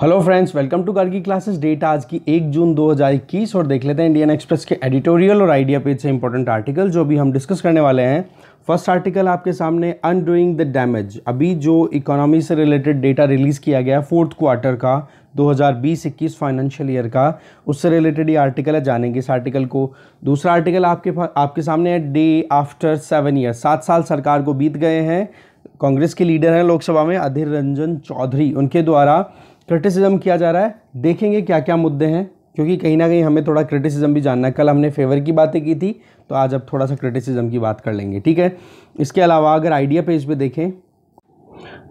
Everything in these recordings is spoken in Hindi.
हेलो फ्रेंड्स, वेलकम टू कार की क्लासेस। डेट आज की 1 जून 2021 और देख लेते हैं इंडियन एक्सप्रेस के एडिटोरियल और आइडिया पेज से इंपॉर्टेंट आर्टिकल जो भी हम डिस्कस करने वाले हैं। फर्स्ट आर्टिकल आपके सामने, अनडूइंग द डैमेज। अभी जो इकोनॉमी से रिलेटेड डेटा रिलीज किया गया फोर्थ क्वार्टर का 2020-21 फाइनेंशियल ईयर का, उससे रिलेटेड ये आर्टिकल है, जानेंगे इस आर्टिकल को। दूसरा आर्टिकल आपके सामने है, डे आफ्टर 7 ईयर। 7 साल सरकार को बीत गए हैं। कांग्रेस के लीडर हैं लोकसभा में अधीर रंजन चौधरी, उनके द्वारा क्रिटिसिज्म किया जा रहा है। देखेंगे क्या क्या मुद्दे हैं, क्योंकि कहीं ना कहीं हमें थोड़ा क्रिटिसिज्म भी जानना है। कल हमने फेवर की बातें की थी, तो आज अब थोड़ा सा क्रिटिसिज्म की बात कर लेंगे, ठीक है। इसके अलावा अगर आइडिया पेज पे देखें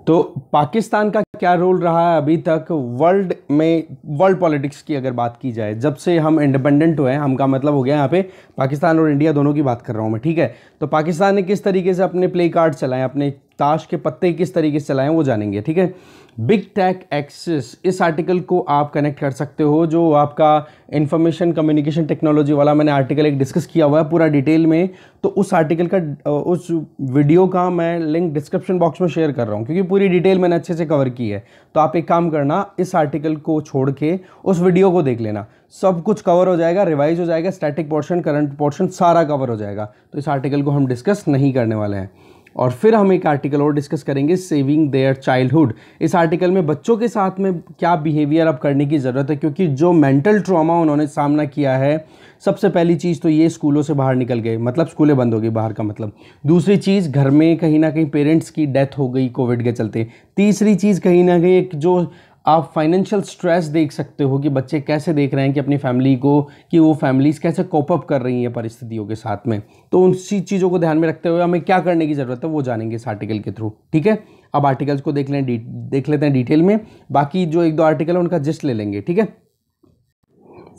तो पाकिस्तान का क्या रोल रहा है अभी तक वर्ल्ड में, वर्ल्ड पॉलिटिक्स की अगर बात की जाए, जब से हम इंडिपेंडेंट हुए हैं, हम का मतलब हो गया यहाँ पे पाकिस्तान और इंडिया दोनों की बात कर रहा हूँ मैं, ठीक है। तो पाकिस्तान ने किस तरीके से अपने प्ले कार्ड चलाएं, अपने ताश के पत्ते किस तरीके से चलाएं, वो जानेंगे, ठीक है। बिग टेक एक्सेस, इस आर्टिकल को आप कनेक्ट कर सकते हो, जो आपका इंफॉर्मेशन कम्युनिकेशन टेक्नोलॉजी वाला मैंने आर्टिकल एक डिस्कस किया हुआ है पूरा डिटेल में। तो उस आर्टिकल का, उस वीडियो का मैं लिंक डिस्क्रिप्शन बॉक्स में शेयर कर रहा हूँ, क्योंकि पूरी डिटेल मैंने अच्छे से कवर की है। तो आप एक काम करना, इस आर्टिकल को छोड़ के उस वीडियो को देख लेना, सब कुछ कवर हो जाएगा, रिवाइज हो जाएगा, स्टैटिक पोर्शन, करंट पोर्शन सारा कवर हो जाएगा। तो इस आर्टिकल को हम डिस्कस नहीं करने वाले हैं। और फिर हम एक आर्टिकल और डिस्कस करेंगे, सेविंग देयर चाइल्डहुड। इस आर्टिकल में बच्चों के साथ में क्या बिहेवियर अब करने की ज़रूरत है, क्योंकि जो मेंटल ट्रॉमा उन्होंने सामना किया है, सबसे पहली चीज़ तो ये स्कूलों से बाहर निकल गए, मतलब स्कूलें बंद हो गई बाहर का मतलब। दूसरी चीज़, घर में कहीं ना कहीं पेरेंट्स की डेथ हो गई कोविड के चलते। तीसरी चीज़, कहीं ना कहीं एक जो आप फाइनेंशियल स्ट्रेस देख सकते हो कि बच्चे कैसे देख रहे हैं कि अपनी फैमिली को, कि वो फैमिलीज़ कैसे कोप अप कर रही हैं परिस्थितियों के साथ में। तो उन चीज़ों को ध्यान में रखते हुए हमें क्या करने की ज़रूरत है, वो जानेंगे इस आर्टिकल के थ्रू, ठीक है। अब आर्टिकल्स को देख लेते हैं डिटेल में, बाकी जो 1-2 आर्टिकल है उनका जिस्ट ले लेंगे, ठीक है।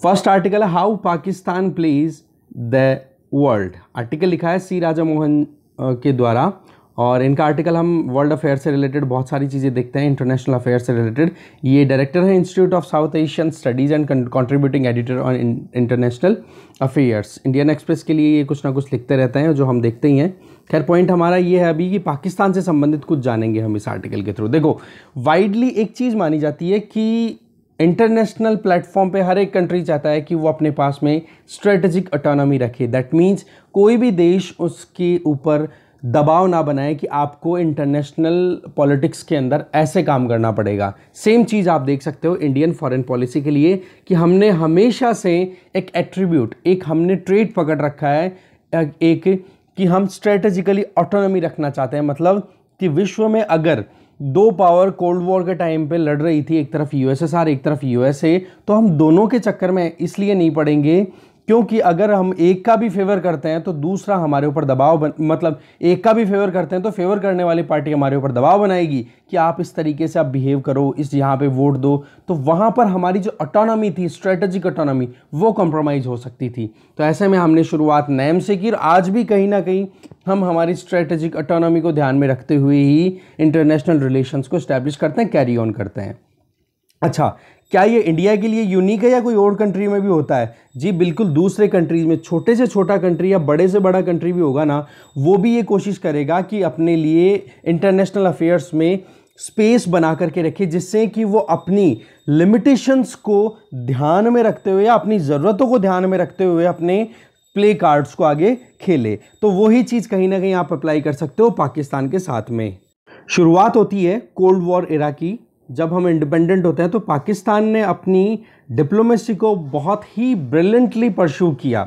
फर्स्ट आर्टिकल है, how Pakistan plays the world. Article लिखा है सी राजा मोहन के द्वारा, और इनका आर्टिकल हम वर्ल्ड अफेयर से रिलेटेड बहुत सारी चीज़ें देखते हैं, इंटरनेशनल अफेयर से रिलेटेड। ये डायरेक्टर है institute of south Asian studies and contributing editor on international affairs. Indian Express के लिए ये कुछ ना कुछ लिखते रहते हैं, जो हम देखते ही हैं। खैर, पॉइंट हमारा ये है अभी कि पाकिस्तान से संबंधित कुछ जानेंगे हम इस आर्टिकल के थ्रू। देखो, वाइडली एक चीज़ मानी जाती है कि इंटरनेशनल प्लेटफॉर्म पे हर एक कंट्री चाहता है कि वो अपने पास में स्ट्रेटेजिक ऑटोनॉमी रखे। दैट मीन्स कोई भी देश उसके ऊपर दबाव ना बनाए कि आपको इंटरनेशनल पॉलिटिक्स के अंदर ऐसे काम करना पड़ेगा। सेम चीज़ आप देख सकते हो इंडियन फॉरेन पॉलिसी के लिए, कि हमने हमेशा से एक एट्रीब्यूट, एक हमने ट्रेड पकड़ रखा है, एक कि हम स्ट्रेटेजिकली ऑटोनॉमी रखना चाहते हैं। मतलब कि विश्व में अगर 2 पावर कोल्ड वॉर के टाइम पे लड़ रही थी, एक तरफ यूएसएसआर एक तरफ यूएसए, तो हम दोनों के चक्कर में इसलिए नहीं पड़ेंगे क्योंकि अगर हम एक का भी फेवर करते हैं तो दूसरा हमारे ऊपर दबाव मतलब एक का भी फेवर करते हैं तो फेवर करने वाली पार्टी हमारे ऊपर दबाव बनाएगी कि आप इस तरीके से आप बिहेव करो, इस यहाँ पे वोट दो। तो वहाँ पर हमारी जो ऑटोनॉमी थी, स्ट्रेटेजिक ऑटोनॉमी, वो कॉम्प्रोमाइज़ हो सकती थी। तो ऐसे में हमने शुरुआत नैम से की, और आज भी कहीं ना कहीं हम हमारी स्ट्रेटेजिक ऑटोनॉमी को ध्यान में रखते हुए ही इंटरनेशनल रिलेशंस को इस्टेब्लिश करते हैं, कैरी ऑन करते हैं। अच्छा, क्या ये इंडिया के लिए यूनिक है या कोई और कंट्री में भी होता है? जी बिल्कुल, दूसरे कंट्रीज में, छोटे से छोटा कंट्री या बड़े से बड़ा कंट्री भी होगा ना, वो भी ये कोशिश करेगा कि अपने लिए इंटरनेशनल अफेयर्स में स्पेस बना करके रखे, जिससे कि वो अपनी लिमिटेशंस को ध्यान में रखते हुए या अपनी ज़रूरतों को ध्यान में रखते हुए अपने प्ले कार्ड्स को आगे खेले। तो वही चीज़ कहीं ना कहीं आप अप्लाई कर सकते हो पाकिस्तान के साथ में। शुरुआत होती है कोल्ड वॉर एरा की। जब हम इंडिपेंडेंट होते हैं तो पाकिस्तान ने अपनी डिप्लोमेसी को बहुत ही ब्रिलियंटली परस्यू किया,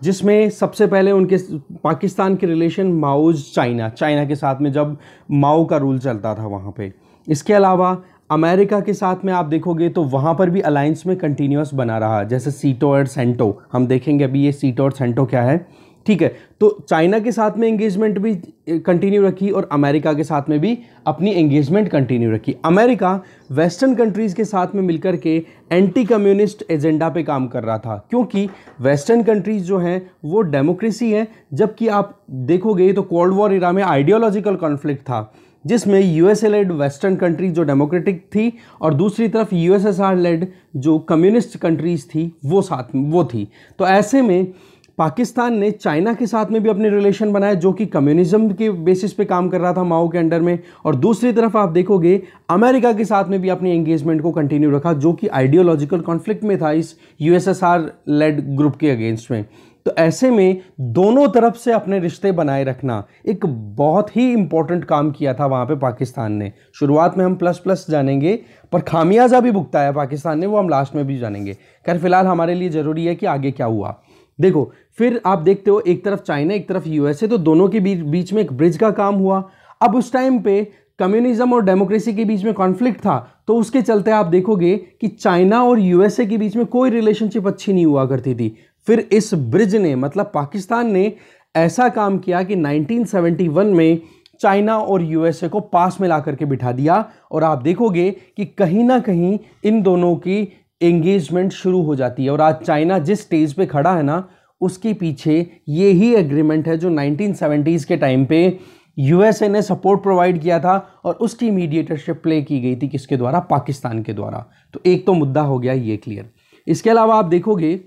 जिसमें सबसे पहले उनके पाकिस्तान के रिलेशन माओज चाइना के साथ में, जब माओ का रूल चलता था वहाँ पे। इसके अलावा अमेरिका के साथ में आप देखोगे तो वहाँ पर भी अलायंस में कंटिन्यूस बना रहा, जैसे सीटो और सेंटो। हम देखेंगे अभी ये सीटो और सेंटो क्या है, ठीक है। तो चाइना के साथ में एंगेजमेंट भी कंटिन्यू रखी और अमेरिका के साथ में भी अपनी एंगेजमेंट कंटिन्यू रखी। अमेरिका वेस्टर्न कंट्रीज़ के साथ में मिलकर के एंटी कम्युनिस्ट एजेंडा पे काम कर रहा था, क्योंकि वेस्टर्न कंट्रीज़ जो हैं वो डेमोक्रेसी है, जबकि आप देखोगे तो कोल्ड वॉर इरा में आइडियोलॉजिकल कॉन्फ्लिक्ट था, जिसमें यूएसए लेड वेस्टर्न कंट्रीज जो डेमोक्रेटिक थी और दूसरी तरफ यूएसएसआर लेड जो कम्युनिस्ट कंट्रीज़ थी वो साथ वो थी। तो ऐसे में पाकिस्तान ने चाइना के साथ में भी अपने रिलेशन बनाए जो कि कम्युनिज्म के बेसिस पे काम कर रहा था माओ के अंडर में, और दूसरी तरफ आप देखोगे अमेरिका के साथ में भी अपनी एंगेजमेंट को कंटिन्यू रखा जो कि आइडियोलॉजिकल कॉन्फ्लिक्ट में था इस यूएसएसआर लेड ग्रुप के अगेंस्ट में। तो ऐसे में दोनों तरफ से अपने रिश्ते बनाए रखना एक बहुत ही इंपॉर्टेंट काम किया था वहां पे पाकिस्तान ने। शुरुआत में हम प्लस प्लस जानेंगे, पर खामियाजा भी भुगताया पाकिस्तान ने, वो हम लास्ट में भी जानेंगे। खैर फिलहाल हमारे लिए जरूरी है कि आगे क्या हुआ। देखो फिर आप देखते हो एक तरफ चाइना एक तरफ यूएसए, तो दोनों के बीच में एक ब्रिज का काम हुआ। अब उस टाइम पे कम्युनिज्म और डेमोक्रेसी के बीच में कॉन्फ्लिक्ट था, तो उसके चलते आप देखोगे कि चाइना और यूएसए के बीच में कोई रिलेशनशिप अच्छी नहीं हुआ करती थी। फिर इस ब्रिज ने मतलब पाकिस्तान ने ऐसा काम किया कि 1971 में चाइना और यूएसए को पास में ला करके बिठा दिया, और आप देखोगे कि कहीं ना कहीं इन दोनों की एंगेजमेंट शुरू हो जाती है। और आज चाइना जिस स्टेज पे खड़ा है ना, उसके पीछे ये ही एग्रीमेंट है जो 1970s के टाइम पे यूएसए ने सपोर्ट प्रोवाइड किया था, और उसकी मीडिएटरशिप प्ले की गई थी किसके द्वारा? पाकिस्तान के द्वारा। तो एक तो मुद्दा हो गया ये क्लियर। इसके अलावा आप देखोगे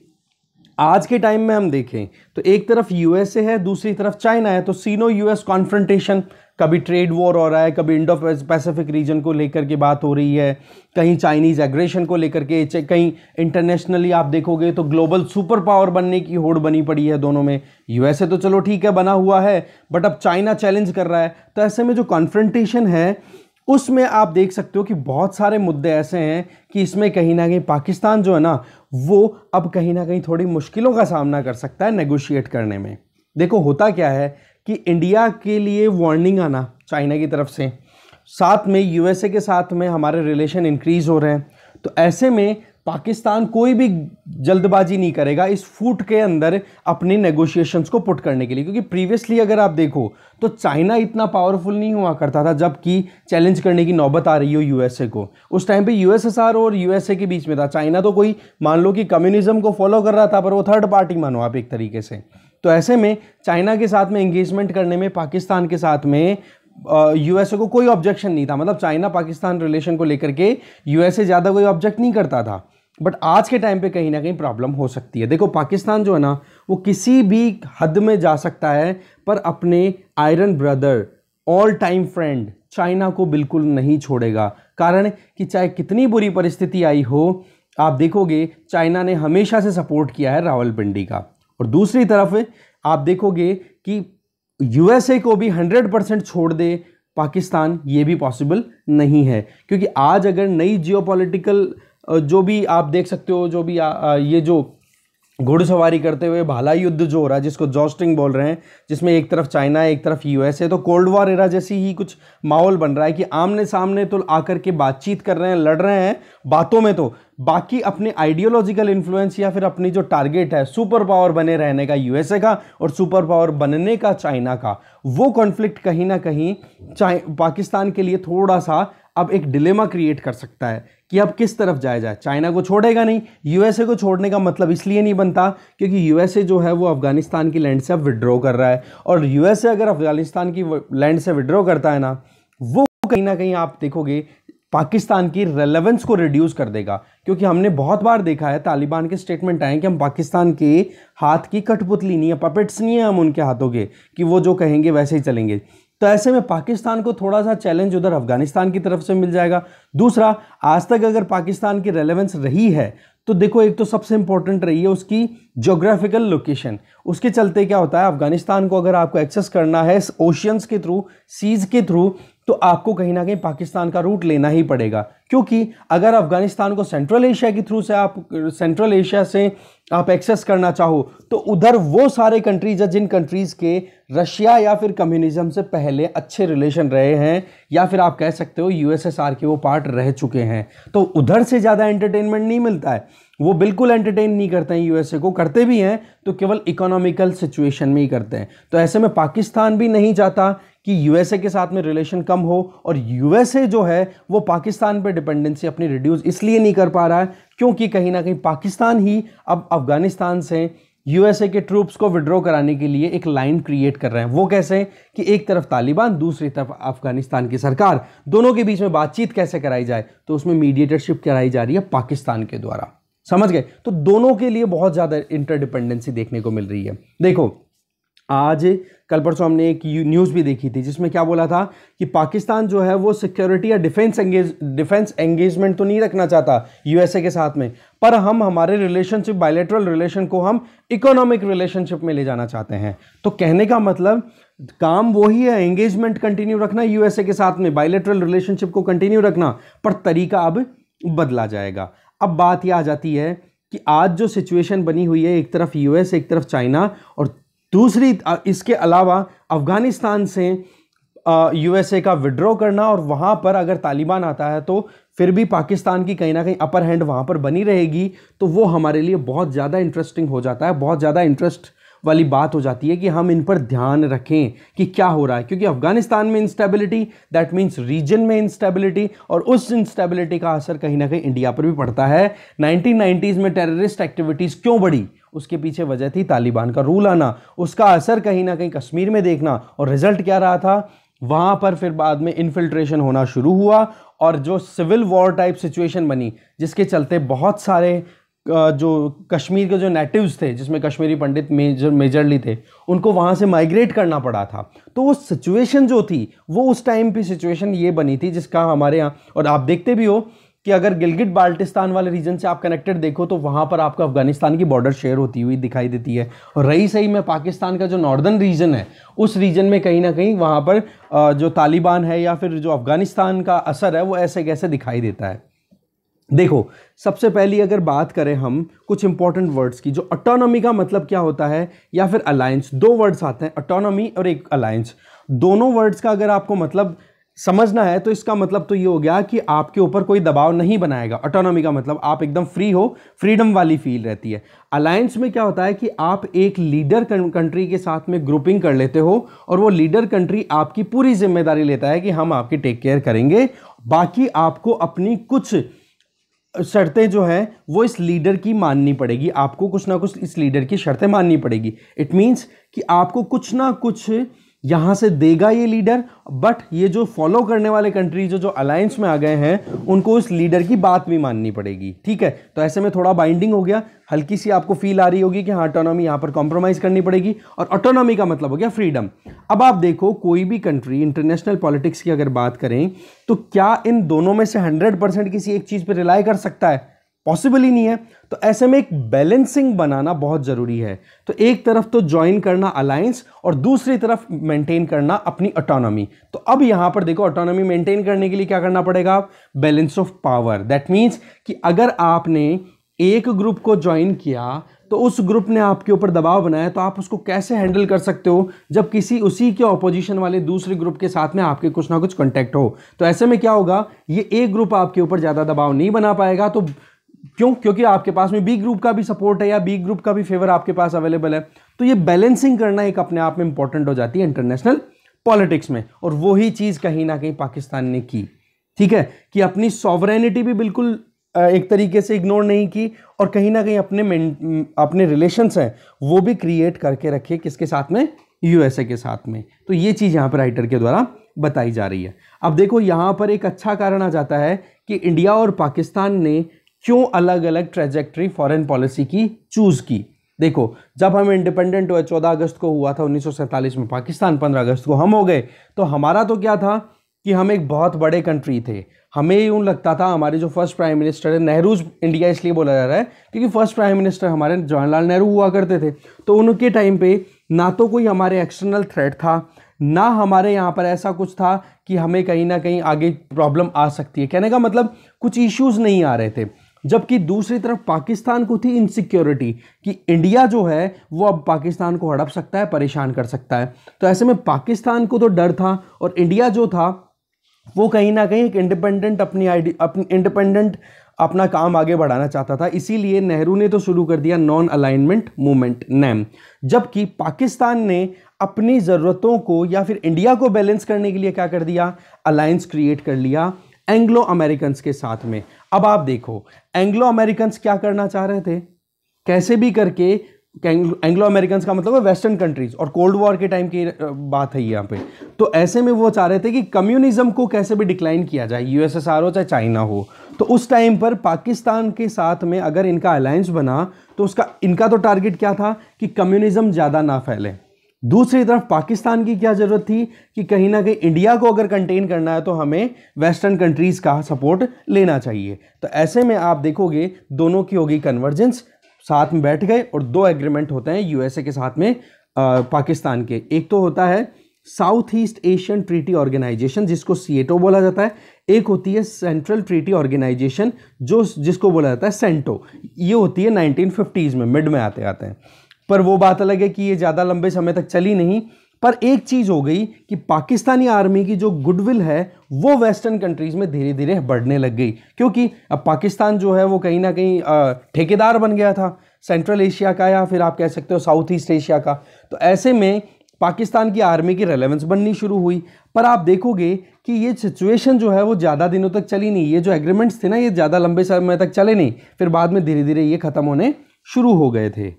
आज के टाइम में हम देखें तो एक तरफ यूएसए है, दूसरी तरफ चाइना है, तो सीनो यूएस कॉन्फ्रंटेशन, कभी ट्रेड वॉर हो रहा है, कभी इंडो पैसिफिक रीजन को लेकर के बात हो रही है, कहीं चाइनीज एग्रेशन को लेकर के, कहीं इंटरनेशनली आप देखोगे तो ग्लोबल सुपर पावर बनने की होड़ बनी पड़ी है दोनों में। यूएसए तो चलो ठीक है बना हुआ है, बट अब चाइना चैलेंज कर रहा है। तो ऐसे में जो कॉन्फ्रंटेशन है उसमें आप देख सकते हो कि बहुत सारे मुद्दे ऐसे हैं कि इसमें कहीं ना कहीं पाकिस्तान जो है ना, वो अब कहीं ना कहीं थोड़ी मुश्किलों का सामना कर सकता है नेगोशिएट करने में। देखो होता क्या है कि इंडिया के लिए वार्निंग आना चाइना की तरफ से, साथ में यूएसए के साथ में हमारे रिलेशन इंक्रीज हो रहे हैं, तो ऐसे में पाकिस्तान कोई भी जल्दबाजी नहीं करेगा इस फूट के अंदर अपनी नेगोशिएशंस को पुट करने के लिए। क्योंकि प्रीवियसली अगर आप देखो तो चाइना इतना पावरफुल नहीं हुआ करता था जबकि चैलेंज करने की नौबत आ रही हो यूएसए को। उस टाइम पे यूएसएसआर और यूएसए के बीच में था। चाइना तो कोई मान लो कि कम्युनिज्म को फॉलो कर रहा था, पर वो थर्ड पार्टी मानो आप एक तरीके से। तो ऐसे में चाइना के साथ में एंगेजमेंट करने में पाकिस्तान के साथ में यूएसए को कोई ऑब्जेक्शन नहीं था। मतलब चाइना पाकिस्तान रिलेशन को लेकर के यूएसए ज़्यादा कोई ऑब्जेक्ट नहीं करता था। बट आज के टाइम पे कहीं ना कहीं प्रॉब्लम हो सकती है। देखो पाकिस्तान जो है ना, वो किसी भी हद में जा सकता है, पर अपने iron brother all time friend China को बिल्कुल नहीं छोड़ेगा। कारण कि चाहे कितनी बुरी परिस्थिति आई हो, आप देखोगे चाइना ने हमेशा से सपोर्ट किया है रावलपिंडी का। और दूसरी तरफ आप देखोगे कि यूएसए को भी 100% छोड़ दे पाकिस्तान, ये भी पॉसिबल नहीं है। क्योंकि आज अगर नई जियोपॉलिटिकल जो भी आप देख सकते हो, जो भी ये जो घुड़सवारी करते हुए भाला युद्ध जो हो रहा है, जिसको जॉस्टिंग बोल रहे हैं, जिसमें एक तरफ चाइना है एक तरफ यूएसए, तो कोल्ड वॉर एरा जैसी ही कुछ माहौल बन रहा है कि आमने सामने तो आकर के बातचीत कर रहे हैं, लड़ रहे हैं बातों में, तो बाकी अपने आइडियोलॉजिकल इन्फ्लुएंस या फिर अपनी जो टारगेट है सुपर पावर बने रहने का यूएसए का और सुपर पावर बनने का चाइना का, वो कॉन्फ्लिक्ट कहीं ना कहीं पाकिस्तान के लिए थोड़ा सा अब एक डिलेमा क्रिएट कर सकता है कि अब किस तरफ जाया जाए। चाइना को छोड़ेगा नहीं, यूएसए को छोड़ने का मतलब इसलिए नहीं बनता क्योंकि यूएसए जो है वो अफगानिस्तान की लैंड से अब विड्रॉ कर रहा है, और यूएसए अगर अफगानिस्तान की लैंड से विड्रॉ करता है ना, वो कहीं ना कहीं आप देखोगे पाकिस्तान की रेलेवेंस को रिड्यूस कर देगा। क्योंकि हमने बहुत बार देखा है, तालिबान के स्टेटमेंट आए कि हम पाकिस्तान के हाथ की कठपुतली नहीं है, पपेट्स नहीं है हम उनके हाथों के, कि वो जो कहेंगे वैसे ही चलेंगे। तो ऐसे में पाकिस्तान को थोड़ा सा चैलेंज उधर अफगानिस्तान की तरफ से मिल जाएगा। दूसरा, आज तक अगर पाकिस्तान की रेलेवेंस रही है तो देखो एक तो सबसे इंपॉर्टेंट रही है उसकी ज्योग्राफिकल लोकेशन। उसके चलते क्या होता है, अफगानिस्तान को अगर आपको एक्सेस करना है ओशियंस के थ्रू, सीज के थ्रू, तो आपको कहीं ना कहीं पाकिस्तान का रूट लेना ही पड़ेगा। क्योंकि अगर अफगानिस्तान को सेंट्रल एशिया के थ्रू से सेंट्रल एशिया से आप एक्सेस करना चाहो, तो उधर वो सारे कंट्रीज है जिन कंट्रीज के रशिया या फिर कम्युनिज्म से पहले अच्छे रिलेशन रहे हैं, या फिर आप कह सकते हो यूएसएसआर के वो पार्ट रह चुके हैं। तो उधर से ज़्यादा एंटरटेनमेंट नहीं मिलता है, वो बिल्कुल एंटरटेन नहीं करते हैं यूएसए को, करते भी हैं तो केवल इकोनॉमिकल सिचुएशन में ही करते हैं। तो ऐसे में पाकिस्तान भी नहीं चाहता कि यूएसए के साथ में रिलेशन कम हो, और यूएसए जो है वो पाकिस्तान पे डिपेंडेंसी अपनी रिड्यूस इसलिए नहीं कर पा रहा है क्योंकि कहीं ना कहीं पाकिस्तान ही अब अफगानिस्तान से यूएसए के ट्रूप्स को विड्रॉ कराने के लिए एक लाइन क्रिएट कर रहे हैं। वो कैसे कि एक तरफ तालिबान, दूसरी तरफ अफगानिस्तान की सरकार, दोनों के बीच में बातचीत कैसे कराई जाए, तो उसमें मीडिएटरशिप कराई जा रही है पाकिस्तान के द्वारा। समझ गए? तो दोनों के लिए बहुत ज़्यादा इंटरडिपेंडेंसी देखने को मिल रही है। देखो आज कल परसों हमने एक न्यूज़ भी देखी थी जिसमें क्या बोला था कि पाकिस्तान जो है वो सिक्योरिटी या डिफेंस एंगेजमेंट तो नहीं रखना चाहता यूएसए के साथ में, पर हम हमारे रिलेशनशिप, बायलैटरल रिलेशन को हम इकोनॉमिक रिलेशनशिप में ले जाना चाहते हैं। तो कहने का मतलब काम वही है, एंगेजमेंट कंटिन्यू रखना यूएसए के साथ में, बायलैटरल रिलेशनशिप को कंटिन्यू रखना, पर तरीका अब बदला जाएगा। अब बात यह आ जाती है कि आज जो सिचुएशन बनी हुई है, एक तरफ यूएस, एक तरफ चाइना, और दूसरी इसके अलावा अफगानिस्तान से यूएसए का विड्रॉ करना, और वहाँ पर अगर तालिबान आता है तो फिर भी पाकिस्तान की कहीं ना कहीं अपर हैंड वहाँ पर बनी रहेगी। तो वो हमारे लिए बहुत ज़्यादा इंटरेस्टिंग हो जाता है, बहुत ज़्यादा इंटरेस्ट वाली बात हो जाती है कि हम इन पर ध्यान रखें कि क्या हो रहा है, क्योंकि अफगानिस्तान में इंस्टेबिलिटी, दैट मीन्स रीजन में इंस्टेबिलिटी, और उस इंस्टेबिलिटी का असर कहीं ना कहीं इंडिया पर भी पड़ता है। 1990s में टेररिस्ट एक्टिविटीज़ क्यों बढ़ी, उसके पीछे वजह थी तालिबान का रूल आना, उसका असर कहीं ना कहीं कश्मीर में देखना, और रिजल्ट क्या रहा था, वहाँ पर फिर बाद में इन्फिल्ट्रेशन होना शुरू हुआ, और जो सिविल वॉर टाइप सिचुएशन बनी जिसके चलते बहुत सारे जो कश्मीर के जो नेटिव्स थे, जिसमें कश्मीरी पंडित मेजरली थे, उनको वहाँ से माइग्रेट करना पड़ा था। तो वो सिचुएशन जो थी वो उस टाइम की सिचुएशन ये बनी थी जिसका हमारे यहाँ, और आप देखते भी हो कि अगर गिलगिट बाल्टिस्तान वाले रीजन से आप कनेक्टेड देखो तो वहाँ पर आपको अफगानिस्तान की बॉर्डर शेयर होती हुई दिखाई देती है, और रही सही में पाकिस्तान का जो नॉर्दर्न रीजन है उस रीजन में कहीं ना कहीं वहाँ पर जो तालिबान है या फिर जो अफगानिस्तान का असर है वो ऐसे कैसे दिखाई देता है। देखो सबसे पहली अगर बात करें हम कुछ इंपॉर्टेंट वर्ड्स की, जो ऑटोनॉमी का मतलब क्या होता है या फिर अलायंस, दो वर्ड्स आते हैं, ऑटोनॉमी और एक अलायंस। दोनों वर्ड्स का अगर आपको मतलब समझना है तो इसका मतलब तो ये हो गया कि आपके ऊपर कोई दबाव नहीं बनाएगा। ऑटोनॉमी का मतलब आप एकदम फ्री हो, फ्रीडम वाली फील रहती है। अलायंस में क्या होता है कि आप एक लीडर कंट्री के साथ में ग्रुपिंग कर लेते हो, और वो लीडर कंट्री आपकी पूरी जिम्मेदारी लेता है कि हम आपकी टेक केयर करेंगे, बाकी आपको अपनी कुछ शर्तें जो है वो इस लीडर की माननी पड़ेगी, आपको कुछ ना कुछ इस लीडर की शर्तें माननी पड़ेगी। इट मीन्स कि आपको कुछ ना कुछ यहां से देगा ये लीडर, बट ये जो फॉलो करने वाले कंट्री जो अलायंस में आ गए हैं उनको उस लीडर की बात भी माननी पड़ेगी। ठीक है, तो ऐसे में थोड़ा बाइंडिंग हो गया, हल्की सी आपको फील आ रही होगी कि हाँ ऑटोनॉमी यहां पर कॉम्प्रोमाइज करनी पड़ेगी, और ऑटोनॉमी का मतलब हो गया फ्रीडम। अब आप देखो कोई भी कंट्री इंटरनेशनल पॉलिटिक्स की अगर बात करें तो क्या इन दोनों में से 100% किसी एक चीज पर रिलाई कर सकता है? पॉसिबल ही नहीं है। तो ऐसे में एक बैलेंसिंग बनाना बहुत जरूरी है। तो एक तरफ तो ज्वाइन करना अलायंस और दूसरी तरफ मेंटेन करना अपनी ऑटोनॉमी। तो अब यहां पर देखो ऑटोनॉमी मेंटेन करने के लिए क्या करना पड़ेगा? Balance of power. That means कि अगर आपने एक ग्रुप को ज्वाइन किया तो उस ग्रुप ने आपके ऊपर दबाव बनाया, तो आप उसको कैसे हैंडल कर सकते हो जब किसी उसी के ऑपोजिशन वाले दूसरे ग्रुप के साथ में आपके कुछ ना कुछ कांटेक्ट हो। तो ऐसे में क्या होगा, ये एक ग्रुप आपके ऊपर ज्यादा दबाव नहीं बना पाएगा। तो क्यों? क्योंकि आपके पास में बी ग्रुप का भी सपोर्ट है या बी ग्रुप का भी फेवर आपके पास अवेलेबल है। तो ये बैलेंसिंग करना एक अपने आप में इंपॉर्टेंट हो जाती है इंटरनेशनल पॉलिटिक्स में, और वही चीज कहीं ना कहीं पाकिस्तान ने की। ठीक है, कि अपनी सॉवरेनिटी भी बिल्कुल एक तरीके से इग्नोर नहीं की, और कहीं ना कहीं अपने रिलेशंस हैं वो भी क्रिएट करके रखे, किसके साथ में? यूएसए के साथ में। तो ये चीज यहां पर राइटर के द्वारा बताई जा रही है। अब देखो यहां पर एक अच्छा कारण आ जाता है कि इंडिया और पाकिस्तान ने क्यों अलग अलग ट्रेजेक्टरी फॉरेन पॉलिसी की चूज की। देखो जब हम इंडिपेंडेंट हुए 14 अगस्त को हुआ था 1947 में, पाकिस्तान 15 अगस्त को हम हो गए, तो हमारा तो क्या था कि हम एक बहुत बड़े कंट्री थे। हमें यूं लगता था, हमारे जो फर्स्ट प्राइम मिनिस्टर है, नेहरूज इंडिया इसलिए बोला जा रहा है क्योंकि फर्स्ट प्राइम मिनिस्टर हमारे जवाहरलाल नेहरू हुआ करते थे। तो उनके टाइम पे ना तो कोई हमारे एक्सटर्नल थ्रेट था, ना हमारे यहाँ पर ऐसा कुछ था कि हमें कहीं ना कहीं आगे प्रॉब्लम आ सकती है। कहने का मतलब कुछ इश्यूज नहीं आ रहे थे। जबकि दूसरी तरफ पाकिस्तान को थी इनसिक्योरिटी कि इंडिया जो है वो अब पाकिस्तान को हड़प सकता है, परेशान कर सकता है। तो ऐसे में पाकिस्तान को तो डर था, और इंडिया जो था वो कहीं ना कहीं एक इंडिपेंडेंट इंडिपेंडेंट अपना काम आगे बढ़ाना चाहता था। इसीलिए नेहरू ने तो शुरू कर दिया नॉन अलाइनमेंट मूवमेंट नैम। जबकि पाकिस्तान ने अपनी ज़रूरतों को या फिर इंडिया को बैलेंस करने के लिए क्या कर दिया? अलायंस क्रिएट कर लिया एंग्लो अमेरिकन्स के साथ में। अब आप देखो एंग्लो अमेरिकन्स क्या करना चाह रहे थे, कैसे भी करके एंग्लो अमेरिकन का मतलब है वेस्टर्न कंट्रीज, और कोल्ड वॉर के टाइम की बात है यहाँ पे। तो ऐसे में वो चाह रहे थे कि कम्युनिज्म को कैसे भी डिक्लाइन किया जाए, यूएसएसआर हो चाहे चाइना हो। तो उस टाइम पर पाकिस्तान के साथ में अगर इनका अलायंस बना तो उसका इनका तो टारगेट क्या था कि कम्युनिज्म ज़्यादा ना फैले। दूसरी तरफ पाकिस्तान की क्या ज़रूरत थी कि कहीं ना कहीं इंडिया को अगर कंटेन करना है तो हमें वेस्टर्न कंट्रीज़ का सपोर्ट लेना चाहिए। तो ऐसे में आप देखोगे दोनों की होगी कन्वर्जेंस, साथ में बैठ गए और दो एग्रीमेंट होते हैं यूएसए के साथ में पाकिस्तान के। एक तो होता है South East Asian Treaty Organization जिसको सीएटो बोला जाता है, एक होती है सेंट्रल ट्रीटी ऑर्गेनाइजेशन जिसको बोला जाता है सेंटो। ये होती है 1950s में, मिड में आते आते हैं। पर वो बात अलग है कि ये ज़्यादा लंबे समय तक चली नहीं। पर एक चीज़ हो गई कि पाकिस्तानी आर्मी की जो गुडविल है वो वेस्टर्न कंट्रीज़ में धीरे धीरे बढ़ने लग गई, क्योंकि अब पाकिस्तान जो है वो कहीं ना कहीं ठेकेदार बन गया था सेंट्रल एशिया का, या फिर आप कह सकते हो साउथ ईस्ट एशिया का। तो ऐसे में पाकिस्तान की आर्मी की रेलेवेंस बननी शुरू हुई। पर आप देखोगे कि ये सिचुएशन जो है वो ज़्यादा दिनों तक चली नहीं। ये जो एग्रीमेंट्स थे ना ये ज़्यादा लंबे समय तक चले नहीं, फिर बाद में धीरे धीरे ये ख़त्म होने शुरू हो गए थे।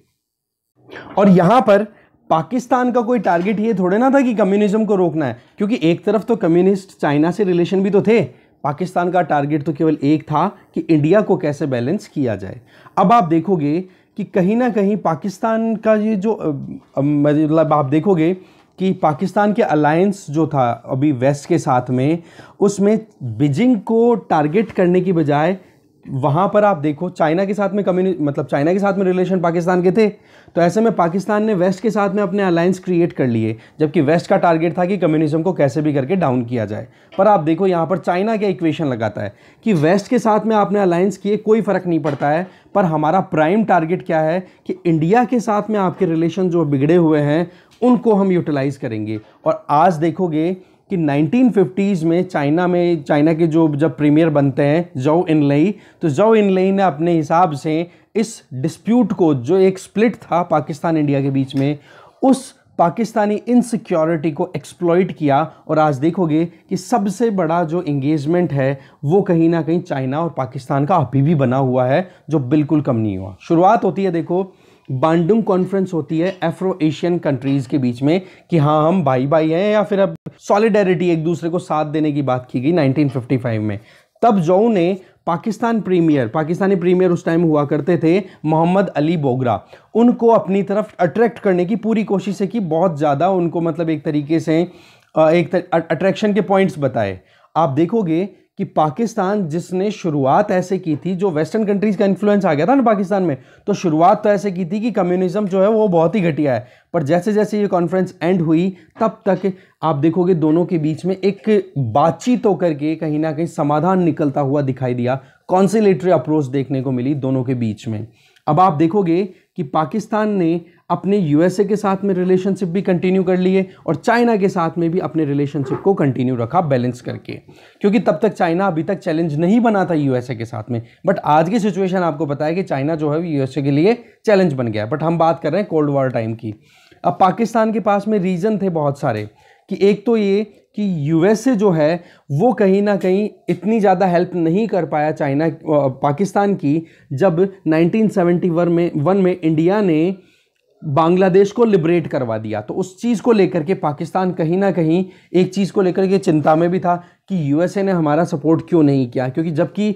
और यहाँ पर पाकिस्तान का कोई टारगेट ये थोड़े ना था कि कम्युनिज्म को रोकना है, क्योंकि एक तरफ तो कम्युनिस्ट चाइना से रिलेशन भी तो थे। पाकिस्तान का टारगेट तो केवल एक था कि इंडिया को कैसे बैलेंस किया जाए। अब आप देखोगे कि कहीं ना कहीं पाकिस्तान का ये जो मतलब आप देखोगे कि पाकिस्तान के अलायंस जो था अभी वेस्ट के साथ में, उसमें बीजिंग को टारगेट करने की बजाय वहाँ पर आप देखो चाइना के साथ में मतलब चाइना के साथ में रिलेशन पाकिस्तान के थे। तो ऐसे में पाकिस्तान ने वेस्ट के साथ में अपने अलायंस क्रिएट कर लिए, जबकि वेस्ट का टारगेट था कि कम्युनिज्म को कैसे भी करके डाउन किया जाए। पर आप देखो यहाँ पर चाइना क्या इक्वेशन लगाता है कि वेस्ट के साथ में आपने अलायंस किए कोई फ़र्क नहीं पड़ता है, पर हमारा प्राइम टारगेट क्या है कि इंडिया के साथ में आपके रिलेशन जो बिगड़े हुए हैं उनको हम यूटिलाइज़ करेंगे। और आज देखोगे कि 1950s में चाइना के जो जब प्रीमियर बनते हैं ज़ोउ एनलाई, तो ज़ोउ एनलाई ने अपने हिसाब से इस डिस्प्यूट को, जो एक स्प्लिट था पाकिस्तान इंडिया के बीच में, उस पाकिस्तानी इनसिक्योरिटी को एक्सप्लॉइट किया। और आज देखोगे कि सबसे बड़ा जो इंगेजमेंट है वो कहीं ना कहीं चाइना और पाकिस्तान का अभी भी बना हुआ है, जो बिल्कुल कम नहीं हुआ। शुरुआत होती है देखो बांडुंग कॉन्फ्रेंस होती है एफ्रो एशियन कंट्रीज के बीच में कि हाँ हम भाई भाई हैं, या फिर अब सॉलिडेरिटी एक दूसरे को साथ देने की बात की गई 1955 में। तब ज़ोउ ने पाकिस्तानी प्रीमियर उस टाइम हुआ करते थे मोहम्मद अली बोगरा, उनको अपनी तरफ अट्रैक्ट करने की पूरी कोशिश की, बहुत ज़्यादा उनको मतलब एक तरीके से अट्रैक्शन के पॉइंट्स बताए। आप देखोगे कि पाकिस्तान जिसने शुरुआत ऐसे की थी, जो वेस्टर्न कंट्रीज का इन्फ्लुएंस आ गया था ना पाकिस्तान में, तो शुरुआत तो ऐसे की थी कि कम्युनिज्म जो है वो बहुत ही घटिया है। पर जैसे जैसे ये कॉन्फ्रेंस एंड हुई तब तक आप देखोगे दोनों के बीच में एक बातचीत होकर के कहीं ना कहीं समाधान निकलता हुआ दिखाई दिया, कॉन्सिलेटरी अप्रोच देखने को मिली दोनों के बीच में। अब आप देखोगे कि पाकिस्तान ने अपने यूएसए के साथ में रिलेशनशिप भी कंटिन्यू कर लिए और चाइना के साथ में भी अपने रिलेशनशिप को कंटिन्यू रखा बैलेंस करके, क्योंकि तब तक चाइना अभी तक चैलेंज नहीं बना था यूएसए के साथ में। बट आज की सिचुएशन आपको पता है कि चाइना जो है यूएसए के लिए चैलेंज बन गया है। बट हम बात कर रहे हैं कोल्ड वॉर टाइम की। अब पाकिस्तान के पास में रीज़न थे बहुत सारे, कि एक तो ये कि यूएसए जो है वो कहीं ना कहीं इतनी ज़्यादा हेल्प नहीं कर पाया पाकिस्तान की, जब 1971 में इंडिया ने बांग्लादेश को लिबरेट करवा दिया। तो उस चीज़ को लेकर के पाकिस्तान कहीं ना कहीं एक चीज़ को लेकर के चिंता में भी था कि यूएसए ने हमारा सपोर्ट क्यों नहीं किया, क्योंकि जबकि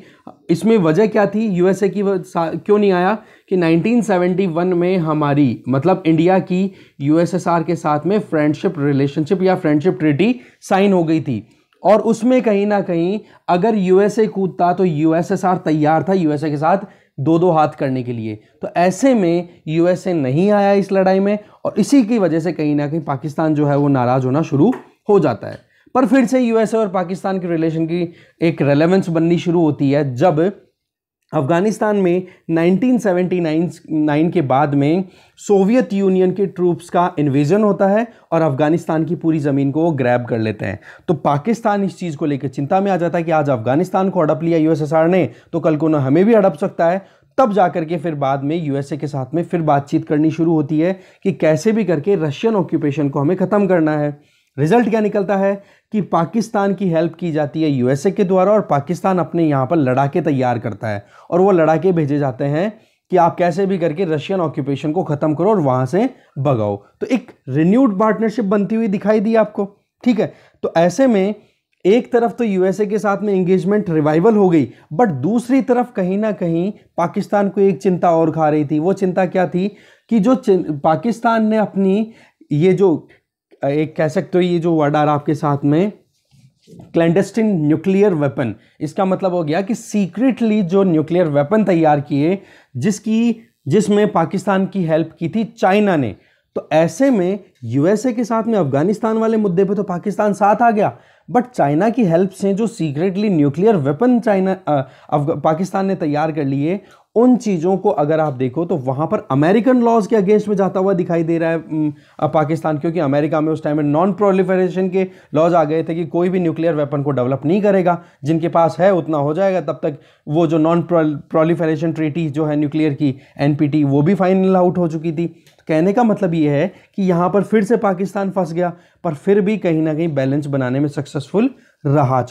इसमें वजह क्या थी यूएसए की क्यों नहीं आया कि 1971 में हमारी मतलब इंडिया की यूएसएसआर के साथ में फ्रेंडशिप रिलेशनशिप या फ्रेंडशिप ट्रीटी साइन हो गई थी, और उसमें कहीं ना कहीं अगर यूएसए कूदता तो यूएसएसआर तैयार था यूएसए के साथ दो दो हाथ करने के लिए। तो ऐसे में यूएसए नहीं आया इस लड़ाई में, और इसी की वजह से कहीं ना कहीं पाकिस्तान जो है वो नाराज़ होना शुरू हो जाता है। पर फिर से यूएसए और पाकिस्तान के रिलेशन की एक रेलेवेंस बननी शुरू होती है जब अफगानिस्तान में 1979 के बाद में सोवियत यूनियन के ट्रूप्स का इन्वेजन होता है और अफगानिस्तान की पूरी ज़मीन को वो ग्रैब कर लेते हैं। तो पाकिस्तान इस चीज़ को लेकर चिंता में आ जाता है कि आज अफगानिस्तान को हड़प लिया यूएसएसआर ने, तो कल को ना हमें भी हड़प सकता है। तब जाकर के फिर बाद में यूएसए के साथ में फिर बातचीत करनी शुरू होती है कि कैसे भी करके रशियन ऑक्यूपेशन को हमें ख़त्म करना है। रिजल्ट क्या निकलता है कि पाकिस्तान की हेल्प की जाती है यूएसए के द्वारा, और पाकिस्तान अपने यहाँ पर लड़ाके तैयार करता है और वो लड़ाके भेजे जाते हैं कि आप कैसे भी करके रशियन ऑक्यूपेशन को खत्म करो और वहां से भगाओ। तो एक रिन्यूड पार्टनरशिप बनती हुई दिखाई दी आपको, ठीक है। तो ऐसे में एक तरफ तो यूएसए के साथ में एंगेजमेंट रिवाइवल हो गई, बट दूसरी तरफ कहीं ना कहीं पाकिस्तान को एक चिंता और खा रही थी। वो चिंता क्या थी कि जो पाकिस्तान ने अपनी ये जो एक कह सकते हो, ये जो वर्ड आ रहा आपके साथ में क्लैंडेस्टिन न्यूक्लियर वेपन, इसका मतलब हो गया कि सीक्रेटली जो न्यूक्लियर वेपन तैयार किए जिसमें पाकिस्तान की हेल्प की थी चाइना ने। तो ऐसे में यूएसए के साथ में अफगानिस्तान वाले मुद्दे पे तो पाकिस्तान साथ आ गया, बट चाइना की हेल्प से जो सीक्रेटली न्यूक्लियर वेपन पाकिस्तान ने तैयार कर लिए, उन चीज़ों को अगर आप देखो तो वहाँ पर अमेरिकन लॉज के अगेंस्ट में जाता हुआ दिखाई दे रहा है पाकिस्तान, क्योंकि अमेरिका में उस टाइम में नॉन प्रोलिफरेशन के लॉज आ गए थे कि कोई भी न्यूक्लियर वेपन को डेवलप नहीं करेगा, जिनके पास है उतना हो जाएगा। तब तक वो जो नॉन प्रोलिफरेशन ट्रीटी जो है न्यूक्लियर की एनपीटी, वो भी फाइनल आउट हो चुकी थी। कहने का मतलब ये है कि यहाँ पर फिर से पाकिस्तान फंस गया, पर फिर भी कहीं ना कहीं बैलेंस बनाने में सक्सेसफुल रहा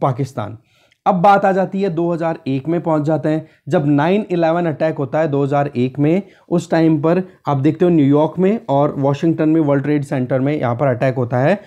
पाकिस्तान। अब बात आ जाती है 2001 में पहुंच जाते हैं, जब 9/11 अटैक होता है 2001 में। उस टाइम पर आप देखते हो न्यूयॉर्क में और वॉशिंगटन में वर्ल्ड ट्रेड सेंटर में यहाँ पर अटैक होता है।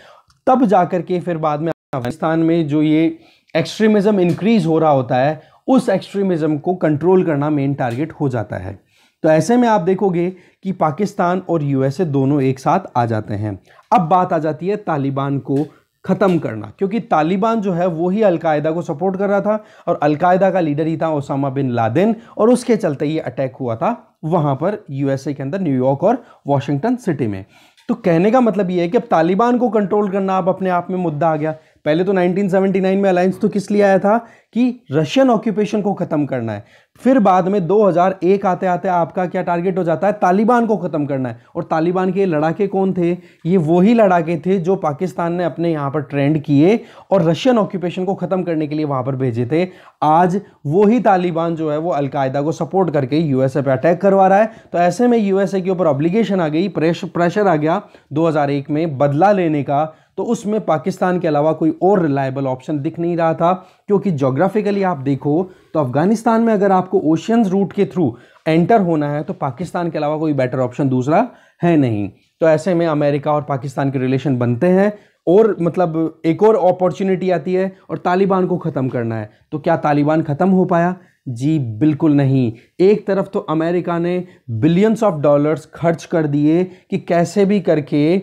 तब जाकर के फिर बाद में अफगानिस्तान में जो ये एक्सट्रीमिज्म इंक्रीज हो रहा होता है, उस एक्सट्रीमिज्म को कंट्रोल करना मेन टारगेट हो जाता है। तो ऐसे में आप देखोगे कि पाकिस्तान और यूएसए दोनों एक साथ आ जाते हैं। अब बात आ जाती है तालिबान को खत्म करना, क्योंकि तालिबान जो है वो ही अलकायदा को सपोर्ट कर रहा था और अलकायदा का लीडर ही था ओसामा बिन लादेन, और उसके चलते ये अटैक हुआ था वहां पर यूएसए के अंदर, न्यूयॉर्क और वॉशिंगटन सिटी में। तो कहने का मतलब ये है कि अब तालिबान को कंट्रोल करना अब अपने आप में मुद्दा आ गया। पहले तो 1979 में अलायंस तो किस लिए आया था कि रशियन ऑक्यूपेशन को खत्म करना है, फिर बाद में 2001 आते आते आपका क्या टारगेट हो जाता है, तालिबान को खत्म करना है। और तालिबान के लड़ाके कौन थे, ये वही लड़ाके थे जो पाकिस्तान ने अपने यहाँ पर ट्रेंड किए और रशियन ऑक्यूपेशन को खत्म करने के लिए वहां पर भेजे थे। आज वही तालिबान जो है वो अलकायदा को सपोर्ट करके यूएसए पे अटैक करवा रहा है। तो ऐसे में यूएसए के ऊपर ऑब्लिगेशन आ गई, प्रेशर आ गया 2001 में बदला लेने का। तो उसमें पाकिस्तान के अलावा कोई और रिलायबल ऑप्शन दिख नहीं रहा था, क्योंकि ज्योग्राफिकली आप देखो तो अफगानिस्तान में अगर आपको ओशियंस रूट के थ्रू एंटर होना है तो पाकिस्तान के अलावा कोई बेटर ऑप्शन दूसरा है नहीं। तो ऐसे में अमेरिका और पाकिस्तान के रिलेशन बनते हैं और मतलब एक और अपॉर्चुनिटी आती है और तालिबान को ख़त्म करना है। तो क्या तालिबान ख़त्म हो पाया? जी बिल्कुल नहीं। एक तरफ तो अमेरिका ने बिलियंस ऑफ डॉलर्स खर्च कर दिए कि कैसे भी करके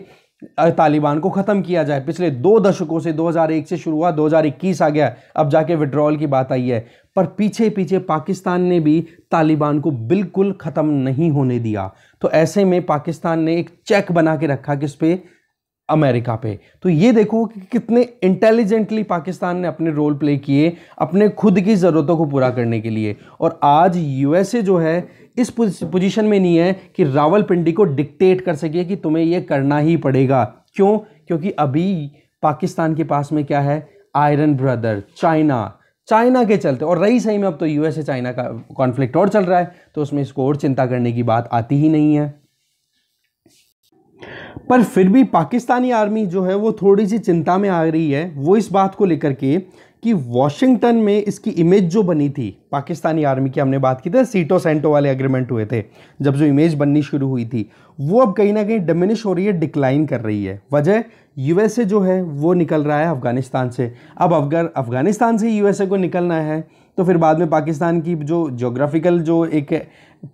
तालिबान को खत्म किया जाए। पिछले 2 दशकों से 2001 से शुरू हुआ, 2021 आ गया, अब जाके विड्रॉल की बात आई है। पर पीछे पीछे पाकिस्तान ने भी तालिबान को बिल्कुल खत्म नहीं होने दिया। तो ऐसे में पाकिस्तान ने एक चेक बना के रखा किस पे? अमेरिका पे। तो ये देखो कि कितने इंटेलिजेंटली पाकिस्तान ने अपने रोल प्ले किए अपने खुद की ज़रूरतों को पूरा करने के लिए। और आज यूएसए जो है इस पोजीशन में नहीं है कि रावलपिंडी को डिक्टेट कर सके कि तुम्हें ये करना ही पड़ेगा। क्यों? क्योंकि अभी पाकिस्तान के पास में क्या है? आयरन ब्रदर चाइना के चलते। और रही सही में अब तो यूएसए चाइना का कॉन्फ्लिक्ट और चल रहा है, तो उसमें इसको और चिंता करने की बात आती ही नहीं है। पर फिर भी पाकिस्तानी आर्मी जो है वो थोड़ी सी चिंता में आ रही है, वो इस बात को लेकर के कि वॉशिंगटन में इसकी इमेज जो बनी थी पाकिस्तानी आर्मी की, हमने बात की थी सीटो सेंटो वाले एग्रीमेंट हुए थे, जब जो इमेज बननी शुरू हुई थी वो अब कहीं ना कहीं डिमिनिश हो रही है, डिक्लाइन कर रही है। वजह यूएसए जो है वो निकल रहा है अफगानिस्तान से। अब अगर अफगानिस्तान से यूएसए को निकलना है तो फिर बाद में पाकिस्तान की जो ज्योग्राफिकल जो एक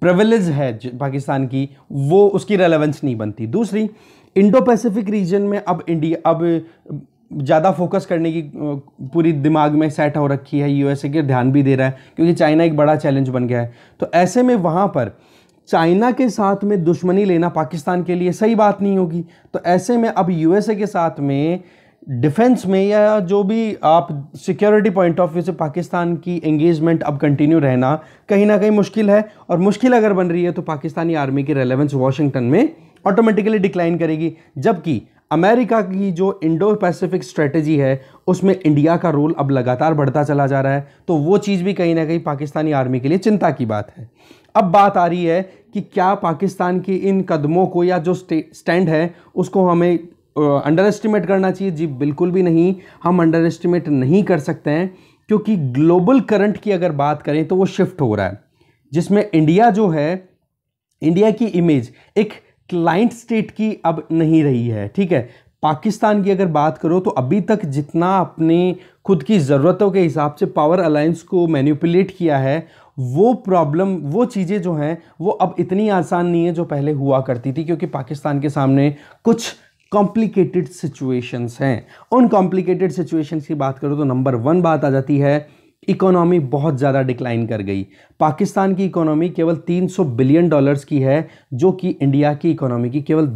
प्रिविलेज है पाकिस्तान की, वो उसकी रेलेवेंस नहीं बनती। दूसरी, इंडो पैसिफिक रीजन में अब इंडिया अब ज़्यादा फोकस करने की पूरी दिमाग में सेट हो रखी है, यूएसए के ध्यान भी दे रहा है, क्योंकि चाइना एक बड़ा चैलेंज बन गया है। तो ऐसे में वहाँ पर चाइना के साथ में दुश्मनी लेना पाकिस्तान के लिए सही बात नहीं होगी। तो ऐसे में अब यूएसए के साथ में डिफेंस में या जो भी आप सिक्योरिटी पॉइंट ऑफ व्यू से पाकिस्तान की एंगेजमेंट अब कंटिन्यू रहना कहीं ना कहीं मुश्किल है। और मुश्किल अगर बन रही है तो पाकिस्तानी आर्मी की रेलेवेंस वॉशिंगटन में ऑटोमेटिकली डिक्लाइन करेगी। जबकि अमेरिका की जो इंडो पैसिफिक स्ट्रेटेजी है उसमें इंडिया का रोल अब लगातार बढ़ता चला जा रहा है, तो वो चीज़ भी कहीं ना कहीं पाकिस्तानी आर्मी के लिए चिंता की बात है। अब बात आ रही है कि क्या पाकिस्तान के इन कदमों को या जो स्टैंड है उसको हमें अंडर एस्टिमेट करना चाहिए? जी बिल्कुल भी नहीं, हम अंडर एस्टिमेट नहीं कर सकते हैं, क्योंकि ग्लोबल करंट की अगर बात करें तो वो शिफ्ट हो रहा है। जिसमें इंडिया जो है, इंडिया की इमेज एक क्लाइंट स्टेट की अब नहीं रही है, ठीक है। पाकिस्तान की अगर बात करो तो अभी तक जितना अपनी खुद की ज़रूरतों के हिसाब से पावर अलायंस को मैनिपुलेट किया है, वो प्रॉब्लम, वो चीज़ें जो हैं वो अब इतनी आसान नहीं है जो पहले हुआ करती थी, क्योंकि पाकिस्तान के सामने कुछ कॉम्प्लिकेटेड सिचुएशंस हैं। उन कॉम्प्लिकेटेड सिचुएशंस की बात करो तो नंबर 1 बात आ जाती है, इकोनॉमी बहुत ज़्यादा डिक्लाइन कर गई। पाकिस्तान की इकोनॉमी केवल $300 बिलियन की है, जो कि इंडिया की इकोनॉमी की केवल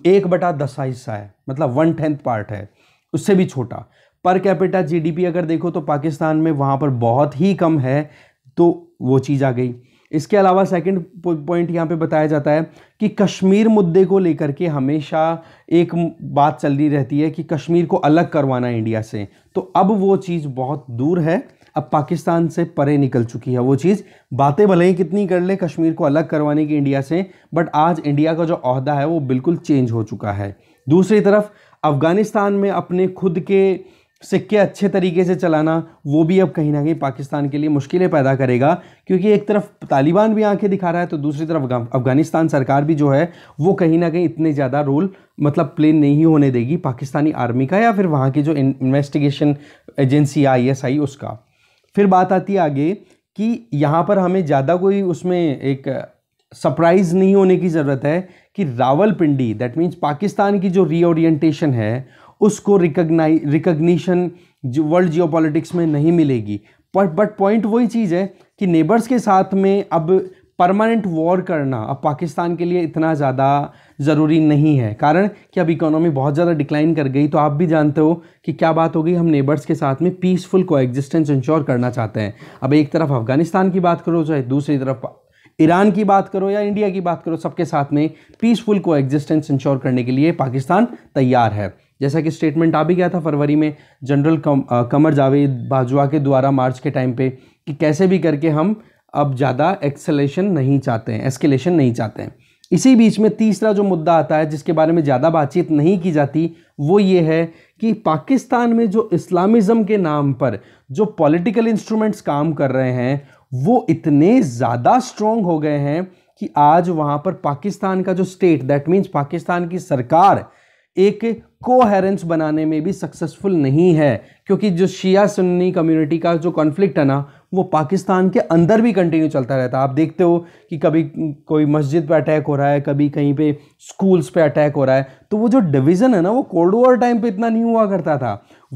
1/10 हिस्सा है, मतलब 1/10 पार्ट है, उससे भी छोटा। पर कैपिटा जीडीपी अगर देखो तो पाकिस्तान में वहाँ पर बहुत ही कम है, तो वो चीज़ आ गई। इसके अलावा सेकंड पॉइंट यहाँ पे बताया जाता है कि कश्मीर मुद्दे को लेकर के हमेशा एक बात चल रही रहती है कि कश्मीर को अलग करवाना इंडिया से, तो अब वो चीज़ बहुत दूर है, अब पाकिस्तान से परे निकल चुकी है वो चीज़। बातें भले ही कितनी कर ले कश्मीर को अलग करवाने की इंडिया से, बट आज इंडिया का जो ओहदा है वो बिल्कुल चेंज हो चुका है। दूसरी तरफ अफगानिस्तान में अपने खुद के सिक्के अच्छे तरीके से चलाना, वो भी अब कहीं ना कहीं पाकिस्तान के लिए मुश्किलें पैदा करेगा, क्योंकि एक तरफ तालिबान भी आंखें दिखा रहा है तो दूसरी तरफ अफगानिस्तान सरकार भी जो है वो कहीं ना कहीं इतने ज़्यादा रोल मतलब प्ले नहीं होने देगी पाकिस्तानी आर्मी का या फिर वहाँ की जो इन्वेस्टिगेशन एजेंसी ISI उसका। फिर बात आती है आगे कि यहाँ पर हमें ज़्यादा कोई उसमें एक सरप्राइज़ नहीं होने की ज़रूरत है कि रावलपिंडी, दैट मीन्स पाकिस्तान की जो रीओरिएंटेशन है उसको रिकग्निशन वर्ल्ड जियोपॉलिटिक्स में नहीं मिलेगी। बट पॉइंट वही चीज़ है कि नेबर्स के साथ में अब परमानेंट वॉर करना अब पाकिस्तान के लिए इतना ज़्यादा ज़रूरी नहीं है, कारण कि अब इकोनॉमी बहुत ज़्यादा डिक्लाइन कर गई। तो आप भी जानते हो कि क्या बात हो गई, हम नेबर्स के साथ में पीसफुल कोएग्जिस्टेंस इंश्योर करना चाहते हैं। अब एक तरफ अफगानिस्तान की बात करो, चाहे दूसरी तरफ ईरान की बात करो या इंडिया की बात करो, सबके साथ में पीसफुल कोएग्जिस्टेंस इंश्योर करने के लिए पाकिस्तान तैयार है। जैसा कि स्टेटमेंट आ भी गया था फरवरी में जनरल कमर जावेद बाजवा के द्वारा मार्च के टाइम पे, कि कैसे भी करके हम अब ज़्यादा एस्केलेशन नहीं चाहते हैं। इसी बीच में तीसरा जो मुद्दा आता है जिसके बारे में ज़्यादा बातचीत नहीं की जाती, वो ये है कि पाकिस्तान में जो इस्लामिज़म के नाम पर जो पॉलिटिकल इंस्ट्रूमेंट्स काम कर रहे हैं वो इतने ज़्यादा स्ट्रॉन्ग हो गए हैं कि आज वहाँ पर पाकिस्तान का जो स्टेट, दैट मीन्स पाकिस्तान की सरकार एक कोहेरेंस बनाने में भी सक्सेसफुल नहीं है, क्योंकि जो शिया सुन्नी कम्युनिटी का जो कॉन्फ्लिक्ट है ना वो पाकिस्तान के अंदर भी कंटिन्यू चलता रहता है। आप देखते हो कि कभी कोई मस्जिद पे अटैक हो रहा है, कभी कहीं पे स्कूल्स पे अटैक हो रहा है, तो वो जो डिवीज़न है ना वो कोल्ड वॉर टाइम पे इतना नहीं हुआ करता था,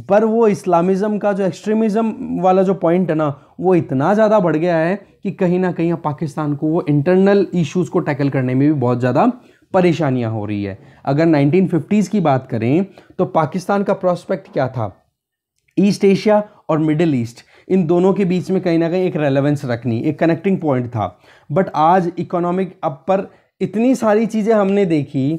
पर वो इस्लामिज़म का जो एक्सट्रीमिज़म वाला जो पॉइंट है ना वो इतना ज़्यादा बढ़ गया है कि कहीं ना कहीं पाकिस्तान को वो इंटरनल इश्यूज़ को टैकल करने में भी बहुत ज़्यादा परेशानियां हो रही है। अगर 1950s की बात करें तो पाकिस्तान का प्रोस्पेक्ट क्या था, ईस्ट एशिया और मिडिल ईस्ट, इन दोनों के बीच में कहीं ना कहीं एक रेलेवेंस रखनी, एक कनेक्टिंग पॉइंट था। बट आज इकोनॉमिक अब पर इतनी सारी चीज़ें हमने देखी,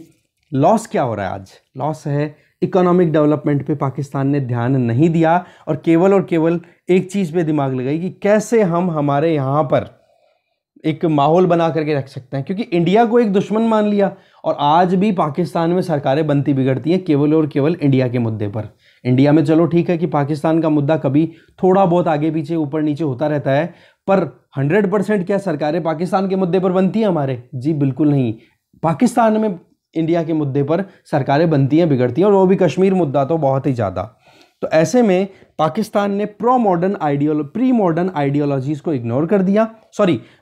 लॉस क्या हो रहा है, आज लॉस है इकोनॉमिक डेवलपमेंट पे पाकिस्तान ने ध्यान नहीं दिया और केवल एक चीज़ पे दिमाग लगाई कि कैसे हम हमारे यहाँ पर एक माहौल बना करके रख सकते हैं, क्योंकि इंडिया को एक दुश्मन मान लिया। और आज भी पाकिस्तान में सरकारें बनती बिगड़ती हैं केवल और केवल इंडिया के मुद्दे पर। इंडिया में चलो ठीक है कि पाकिस्तान का मुद्दा कभी थोड़ा बहुत आगे पीछे ऊपर नीचे होता रहता है, पर 100% क्या सरकारें पाकिस्तान के मुद्दे पर बनती हैं हमारे? जी बिल्कुल नहीं। पाकिस्तान में इंडिया के मुद्दे पर सरकारें बनती हैं बिगड़ती हैं, और वो भी कश्मीर मुद्दा तो बहुत ही ज़्यादा। तो ऐसे में पाकिस्तान ने प्री मॉडर्न आइडियोलॉजीज़ को इग्नोर कर दिया,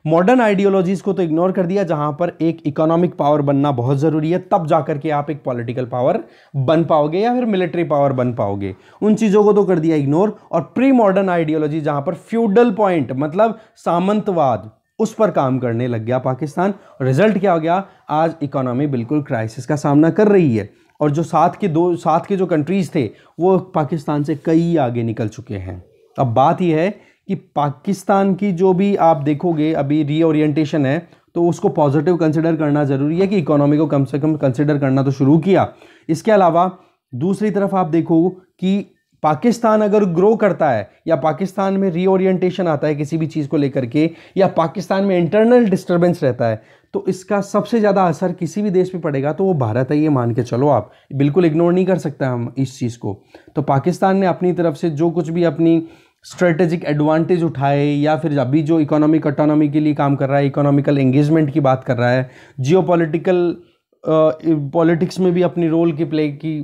मॉडर्न आइडियोलॉजीज़ को तो इग्नोर कर दिया, जहां पर एक इकोनॉमिक पावर बनना बहुत ज़रूरी है, तब जाकर के आप एक पॉलिटिकल पावर बन पाओगे या फिर मिलिट्री पावर बन पाओगे। उन चीज़ों को तो कर दिया इग्नोर, और प्री मॉडर्न आइडियोलॉजी जहां पर फ्यूडल पॉइंट मतलब सामंतवाद, उस पर काम करने लग गया पाकिस्तान। रिजल्ट क्या हो गया, आज इकोनॉमी बिल्कुल क्राइसिस का सामना कर रही है, और जो साथ के जो कंट्रीज़ थे वो पाकिस्तान से कई आगे निकल चुके हैं। अब बात यह है कि पाकिस्तान की जो भी आप देखोगे अभी रीओरिएंटेशन है, तो उसको पॉजिटिव कंसिडर करना ज़रूरी है कि इकोनॉमी को कम से कम कंसिडर करना तो शुरू किया। इसके अलावा दूसरी तरफ आप देखो कि पाकिस्तान अगर ग्रो करता है या पाकिस्तान में रीओरिएंटेशन आता है किसी भी चीज़ को लेकर के, या पाकिस्तान में इंटरनल डिस्टर्बेंस रहता है, तो इसका सबसे ज़्यादा असर किसी भी देश पे पड़ेगा तो वो भारत है, ये मान के चलो। आप बिल्कुल इग्नोर नहीं कर सकते हम इस चीज़ को। तो पाकिस्तान ने अपनी तरफ से जो कुछ भी अपनी स्ट्रेटेजिक एडवांटेज उठाए, या फिर अभी जो इकोनॉमिक ऑटोनॉमी के लिए काम कर रहा है, इकोनॉमिकल एंगेजमेंट की बात कर रहा है, जियोपॉलिटिकल पॉलिटिक्स में भी अपनी रोल की प्ले की,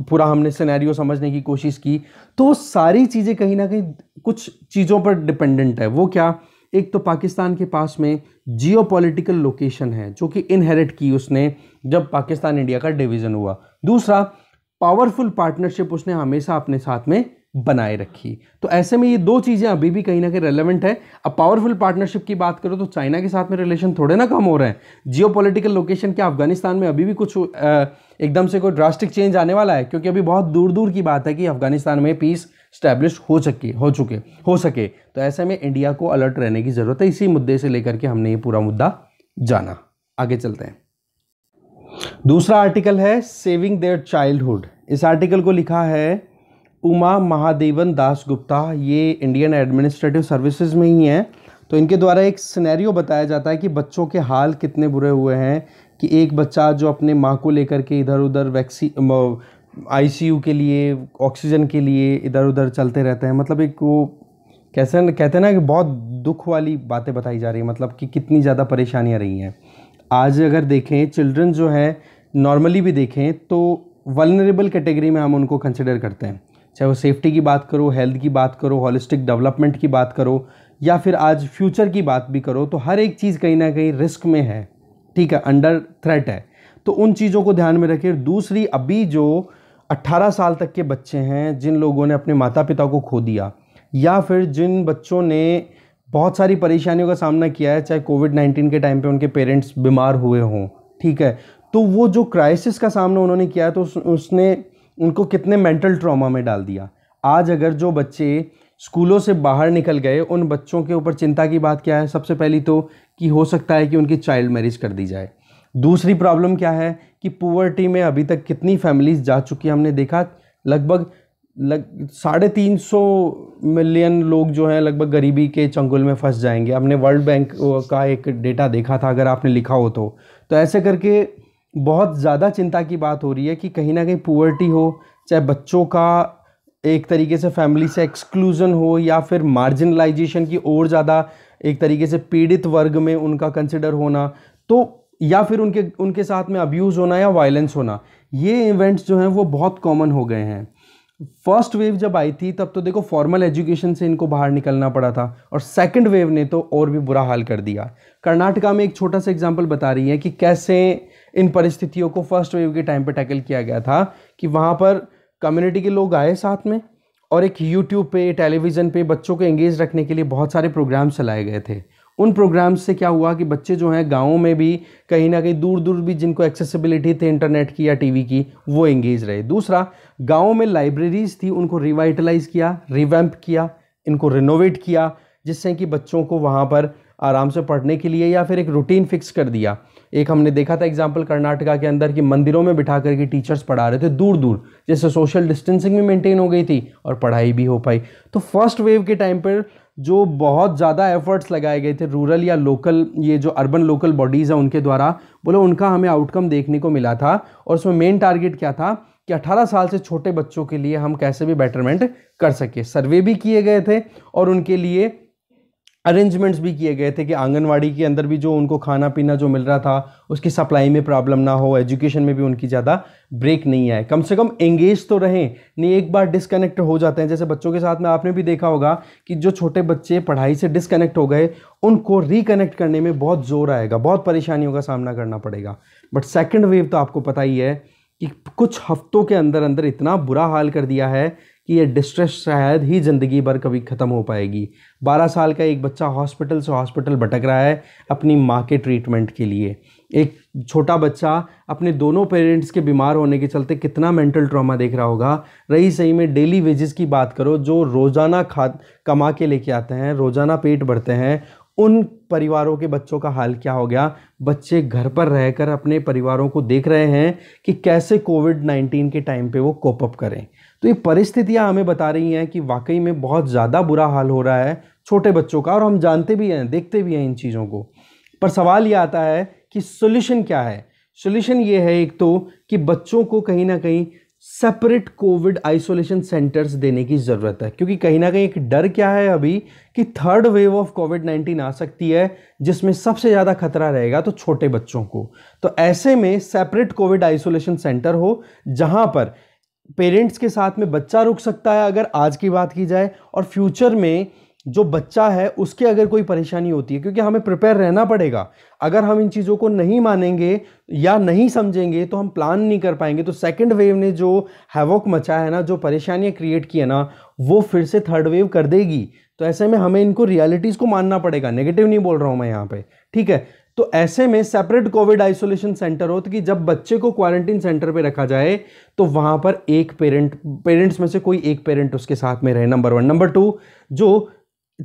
पूरा हमने सिनेरियो समझने की कोशिश की। तो वो सारी चीज़ें कहीं ना कहीं कुछ चीज़ों पर डिपेंडेंट है। वो क्या, एक तो पाकिस्तान के पास में जियोपॉलिटिकल लोकेशन है जो कि इनहेरिट की उसने जब पाकिस्तान इंडिया का डिवीज़न हुआ। दूसरा, पावरफुल पार्टनरशिप उसने हमेशा अपने साथ में बनाए रखी। तो ऐसे में ये दो चीज़ें अभी भी कहीं ना कहीं रेलेवेंट है। अब पावरफुल पार्टनरशिप की बात करो तो चाइना के साथ में रिलेशन थोड़े ना कम हो रहे हैं। जियोपॉलिटिकल लोकेशन क्या अफगानिस्तान में अभी भी कुछ एकदम से कोई ड्रास्टिक चेंज आने वाला है? क्योंकि अभी बहुत दूर दूर की बात है कि अफगानिस्तान में पीस स्टैब्लिश हो सके। तो ऐसे में इंडिया को अलर्ट रहने की ज़रूरत है। इसी मुद्दे से लेकर के हमने ये पूरा मुद्दा जाना। आगे चलते हैं। दूसरा आर्टिकल है सेविंग देयर चाइल्डहुड। इस आर्टिकल को लिखा है उमा महादेवन दास गुप्ता। ये इंडियन एडमिनिस्ट्रेटिव सर्विसेज में ही हैं। तो इनके द्वारा एक सिनेरियो बताया जाता है कि बच्चों के हाल कितने बुरे हुए हैं कि एक बच्चा जो अपने माँ को लेकर के इधर उधर ICU के लिए, ऑक्सीजन के लिए इधर उधर चलते रहते हैं। मतलब एक वो कैसे कहते हैं ना कि बहुत दुख वाली बातें बताई जा रही है, मतलब कि कितनी ज़्यादा परेशानियाँ रही हैं। आज अगर देखें चिल्ड्रन जो है नॉर्मली भी देखें तो वल्नरेबल कैटेगरी में हम उनको कंसिडर करते हैं, चाहे वो सेफ्टी की बात करो, हेल्थ की बात करो, हॉलिस्टिक डेवलपमेंट की बात करो, या फिर आज फ्यूचर की बात भी करो, तो हर एक चीज़ कहीं ना कहीं रिस्क में है, ठीक है, अंडर थ्रेट है। तो उन चीज़ों को ध्यान में रखें। दूसरी, अभी जो 18 साल तक के बच्चे हैं जिन लोगों ने अपने माता पिता को खो दिया, या फिर जिन बच्चों ने बहुत सारी परेशानियों का सामना किया है, चाहे कोविड-19 के टाइम पे उनके पेरेंट्स बीमार हुए हों, ठीक है, तो वो जो क्राइसिस का सामना उन्होंने किया है तो उसने उनको कितने मेंटल ट्रॉमा में डाल दिया। आज अगर जो बच्चे स्कूलों से बाहर निकल गए, उन बच्चों के ऊपर चिंता की बात क्या है? सबसे पहली तो कि हो सकता है कि उनकी चाइल्ड मैरिज कर दी जाए। दूसरी प्रॉब्लम क्या है कि पुअर्टी में अभी तक कितनी फैमिलीज जा चुकी है। हमने देखा लगभग 350 मिलियन लोग जो हैं लगभग गरीबी के चंगुल में फंस जाएंगे। हमने वर्ल्ड बैंक का एक डेटा देखा था, अगर आपने लिखा हो तो ऐसे करके बहुत ज़्यादा चिंता की बात हो रही है कि कहीं ना कहीं पुअर्टी हो, चाहे बच्चों का एक तरीके से फैमिली से एक्सक्लूजन हो, या फिर मार्जिनलाइजेशन की और ज़्यादा एक तरीके से पीड़ित वर्ग में उनका कंसिडर होना, तो या फिर उनके साथ में अब्यूज़ होना या वायलेंस होना, ये इवेंट्स जो हैं वो बहुत कॉमन हो गए हैं। फर्स्ट वेव जब आई थी तब तो देखो फॉर्मल एजुकेशन से इनको बाहर निकलना पड़ा था, और सेकंड वेव ने तो और भी बुरा हाल कर दिया। कर्नाटका में एक छोटा सा एग्जांपल बता रही है कि कैसे इन परिस्थितियों को फर्स्ट वेव के टाइम पे टैकल किया गया था कि वहाँ पर कम्युनिटी के लोग आए साथ में, और एक यूट्यूब पे, टेलीविज़न पे बच्चों को एंगेज रखने के लिए बहुत सारे प्रोग्राम्स चलाए गए थे। उन प्रोग्राम्स से क्या हुआ कि बच्चे जो हैं गाँवों में भी कहीं ना कहीं दूर दूर भी जिनको एक्सेसिबिलिटी थी इंटरनेट की या टीवी की, वो एंगेज रहे। दूसरा, गाँवों में लाइब्रेरीज थी, उनको रिवाइटलाइज किया, रिवैम्प किया, इनको रिनोवेट किया, जिससे कि बच्चों को वहाँ पर आराम से पढ़ने के लिए या फिर एक रूटीन फिक्स कर दिया। एक हमने देखा था एग्जाम्पल कर्नाटका के अंदर कि मंदिरों में बिठा करके टीचर्स पढ़ा रहे थे दूर दूर, जिससे सोशल डिस्टेंसिंग भी मेंटेन हो गई थी और पढ़ाई भी हो पाई। तो फर्स्ट वेव के टाइम पर जो बहुत ज़्यादा एफर्ट्स लगाए गए थे रूरल या लोकल, ये जो अर्बन लोकल बॉडीज़ हैं उनके द्वारा, बोले उनका हमें आउटकम देखने को मिला था। और उसमें मेन टारगेट क्या था कि 18 साल से छोटे बच्चों के लिए हम कैसे भी बेटरमेंट कर सके। सर्वे भी किए गए थे और उनके लिए अरेंजमेंट्स भी किए गए थे कि आंगनवाड़ी के अंदर भी जो उनको खाना पीना जो मिल रहा था उसकी सप्लाई में प्रॉब्लम ना हो, एजुकेशन में भी उनकी ज़्यादा ब्रेक नहीं आए, कम से कम एंगेज तो रहें, नहीं एक बार डिस्कनेक्ट हो जाते हैं। जैसे बच्चों के साथ में आपने भी देखा होगा कि जो छोटे बच्चे पढ़ाई से डिस्कनेक्ट हो गए, उनको रिकनेक्ट करने में बहुत जोर आएगा, बहुत परेशानियों का सामना करना पड़ेगा। बट सेकेंड वेव तो आपको पता ही है कि कुछ हफ्तों के अंदर अंदर इतना बुरा हाल कर दिया है कि ये डिस्ट्रेस शायद ही ज़िंदगी भर कभी ख़त्म हो पाएगी। 12 साल का एक बच्चा हॉस्पिटल से हॉस्पिटल भटक रहा है अपनी माँ के ट्रीटमेंट के लिए। एक छोटा बच्चा अपने दोनों पेरेंट्स के बीमार होने के चलते कितना मेंटल ट्रॉमा देख रहा होगा। रही सही में डेली वेजेस की बात करो, जो रोज़ाना कमा के लेके आते हैं, रोज़ाना पेट भरते हैं, उन परिवारों के बच्चों का हाल क्या हो गया। बच्चे घर पर रहकर अपने परिवारों को देख रहे हैं कि कैसे कोविड-19 के टाइम पे वो कोप अप करें। तो ये परिस्थितियां हमें बता रही हैं कि वाकई में बहुत ज़्यादा बुरा हाल हो रहा है छोटे बच्चों का, और हम जानते भी हैं, देखते भी हैं इन चीज़ों को। पर सवाल ये आता है कि सोल्यूशन क्या है। सोल्यूशन ये है एक तो कि बच्चों को कहीं ना कहीं सेपरेट कोविड आइसोलेशन सेंटर्स देने की ज़रूरत है, क्योंकि कहीं ना कहीं एक डर क्या है अभी कि थर्ड वेव ऑफ कोविड-19 आ सकती है, जिसमें सबसे ज़्यादा खतरा रहेगा तो छोटे बच्चों को। तो ऐसे में सेपरेट कोविड आइसोलेशन सेंटर हो, जहां पर पेरेंट्स के साथ में बच्चा रुक सकता है अगर आज की बात की जाए, और फ्यूचर में जो बच्चा है उसके अगर कोई परेशानी होती है, क्योंकि हमें प्रिपेयर रहना पड़ेगा। अगर हम इन चीज़ों को नहीं मानेंगे या नहीं समझेंगे तो हम प्लान नहीं कर पाएंगे। तो सेकंड वेव ने जो हैवॉक मचा है ना, जो परेशानियां क्रिएट की है ना, वो फिर से थर्ड वेव कर देगी। तो ऐसे में हमें इनको रियलिटीज़ को मानना पड़ेगा, नेगेटिव नहीं बोल रहा हूं मैं यहाँ पे, ठीक है। तो ऐसे में सेपरेट कोविड आइसोलेशन सेंटर हो, तो कि जब बच्चे को क्वारंटीन सेंटर पे रखा जाए तो वहां पर एक पेरेंट्स में से कोई एक पेरेंट उसके साथ में रहे, नंबर 1। नंबर 2, जो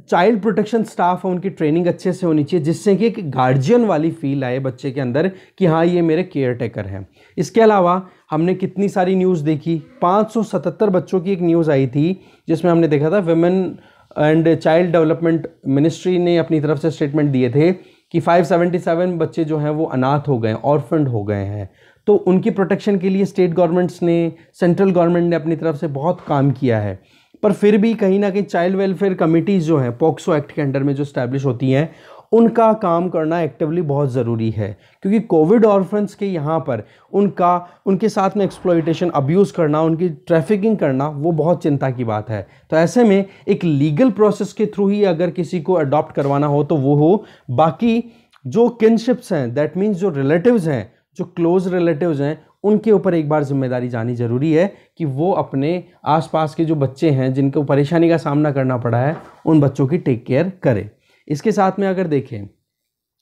चाइल्ड प्रोटेक्शन स्टाफ है उनकी ट्रेनिंग अच्छे से होनी चाहिए, जिससे कि एक गार्जियन वाली फील आए बच्चे के अंदर कि हाँ ये मेरे केयर टेकर हैं। इसके अलावा हमने कितनी सारी न्यूज़ देखी, 577 बच्चों की एक न्यूज़ आई थी जिसमें हमने देखा था women and child development ministry ने अपनी तरफ से स्टेटमेंट दिए थे कि 577 बच्चे जो हैं वो अनाथ हो गए, ऑर्फन्ड हो गए हैं। तो उनकी प्रोटेक्शन के लिए स्टेट गवर्नमेंट्स ने, सेंट्रल गवर्नमेंट ने अपनी तरफ से बहुत काम किया है। पर फिर भी कहीं ना कहीं चाइल्ड वेलफेयर कमिटीज़ जो हैं पॉक्सो एक्ट के अंडर में जो स्टैब्लिश होती हैं, उनका काम करना एक्टिवली बहुत ज़रूरी है, क्योंकि कोविड ऑर्फन्स के यहाँ पर उनके साथ में एक्सप्लॉइटेशन, अब्यूज़ करना, उनकी ट्रैफिकिंग करना, वो बहुत चिंता की बात है। तो ऐसे में एक लीगल प्रोसेस के थ्रू ही अगर किसी को अडॉप्ट करवाना हो तो वो हो। बाकी जो किनशिप्स हैं, दैट मीन्स जो रिलेटिव्स हैं, जो क्लोज रिलेटिव्स हैं, उनके ऊपर एक बार जिम्मेदारी जानी जरूरी है कि वो अपने आसपास के जो बच्चे हैं जिनको परेशानी का सामना करना पड़ा है, उन बच्चों की टेक केयर करें। इसके साथ में अगर देखें,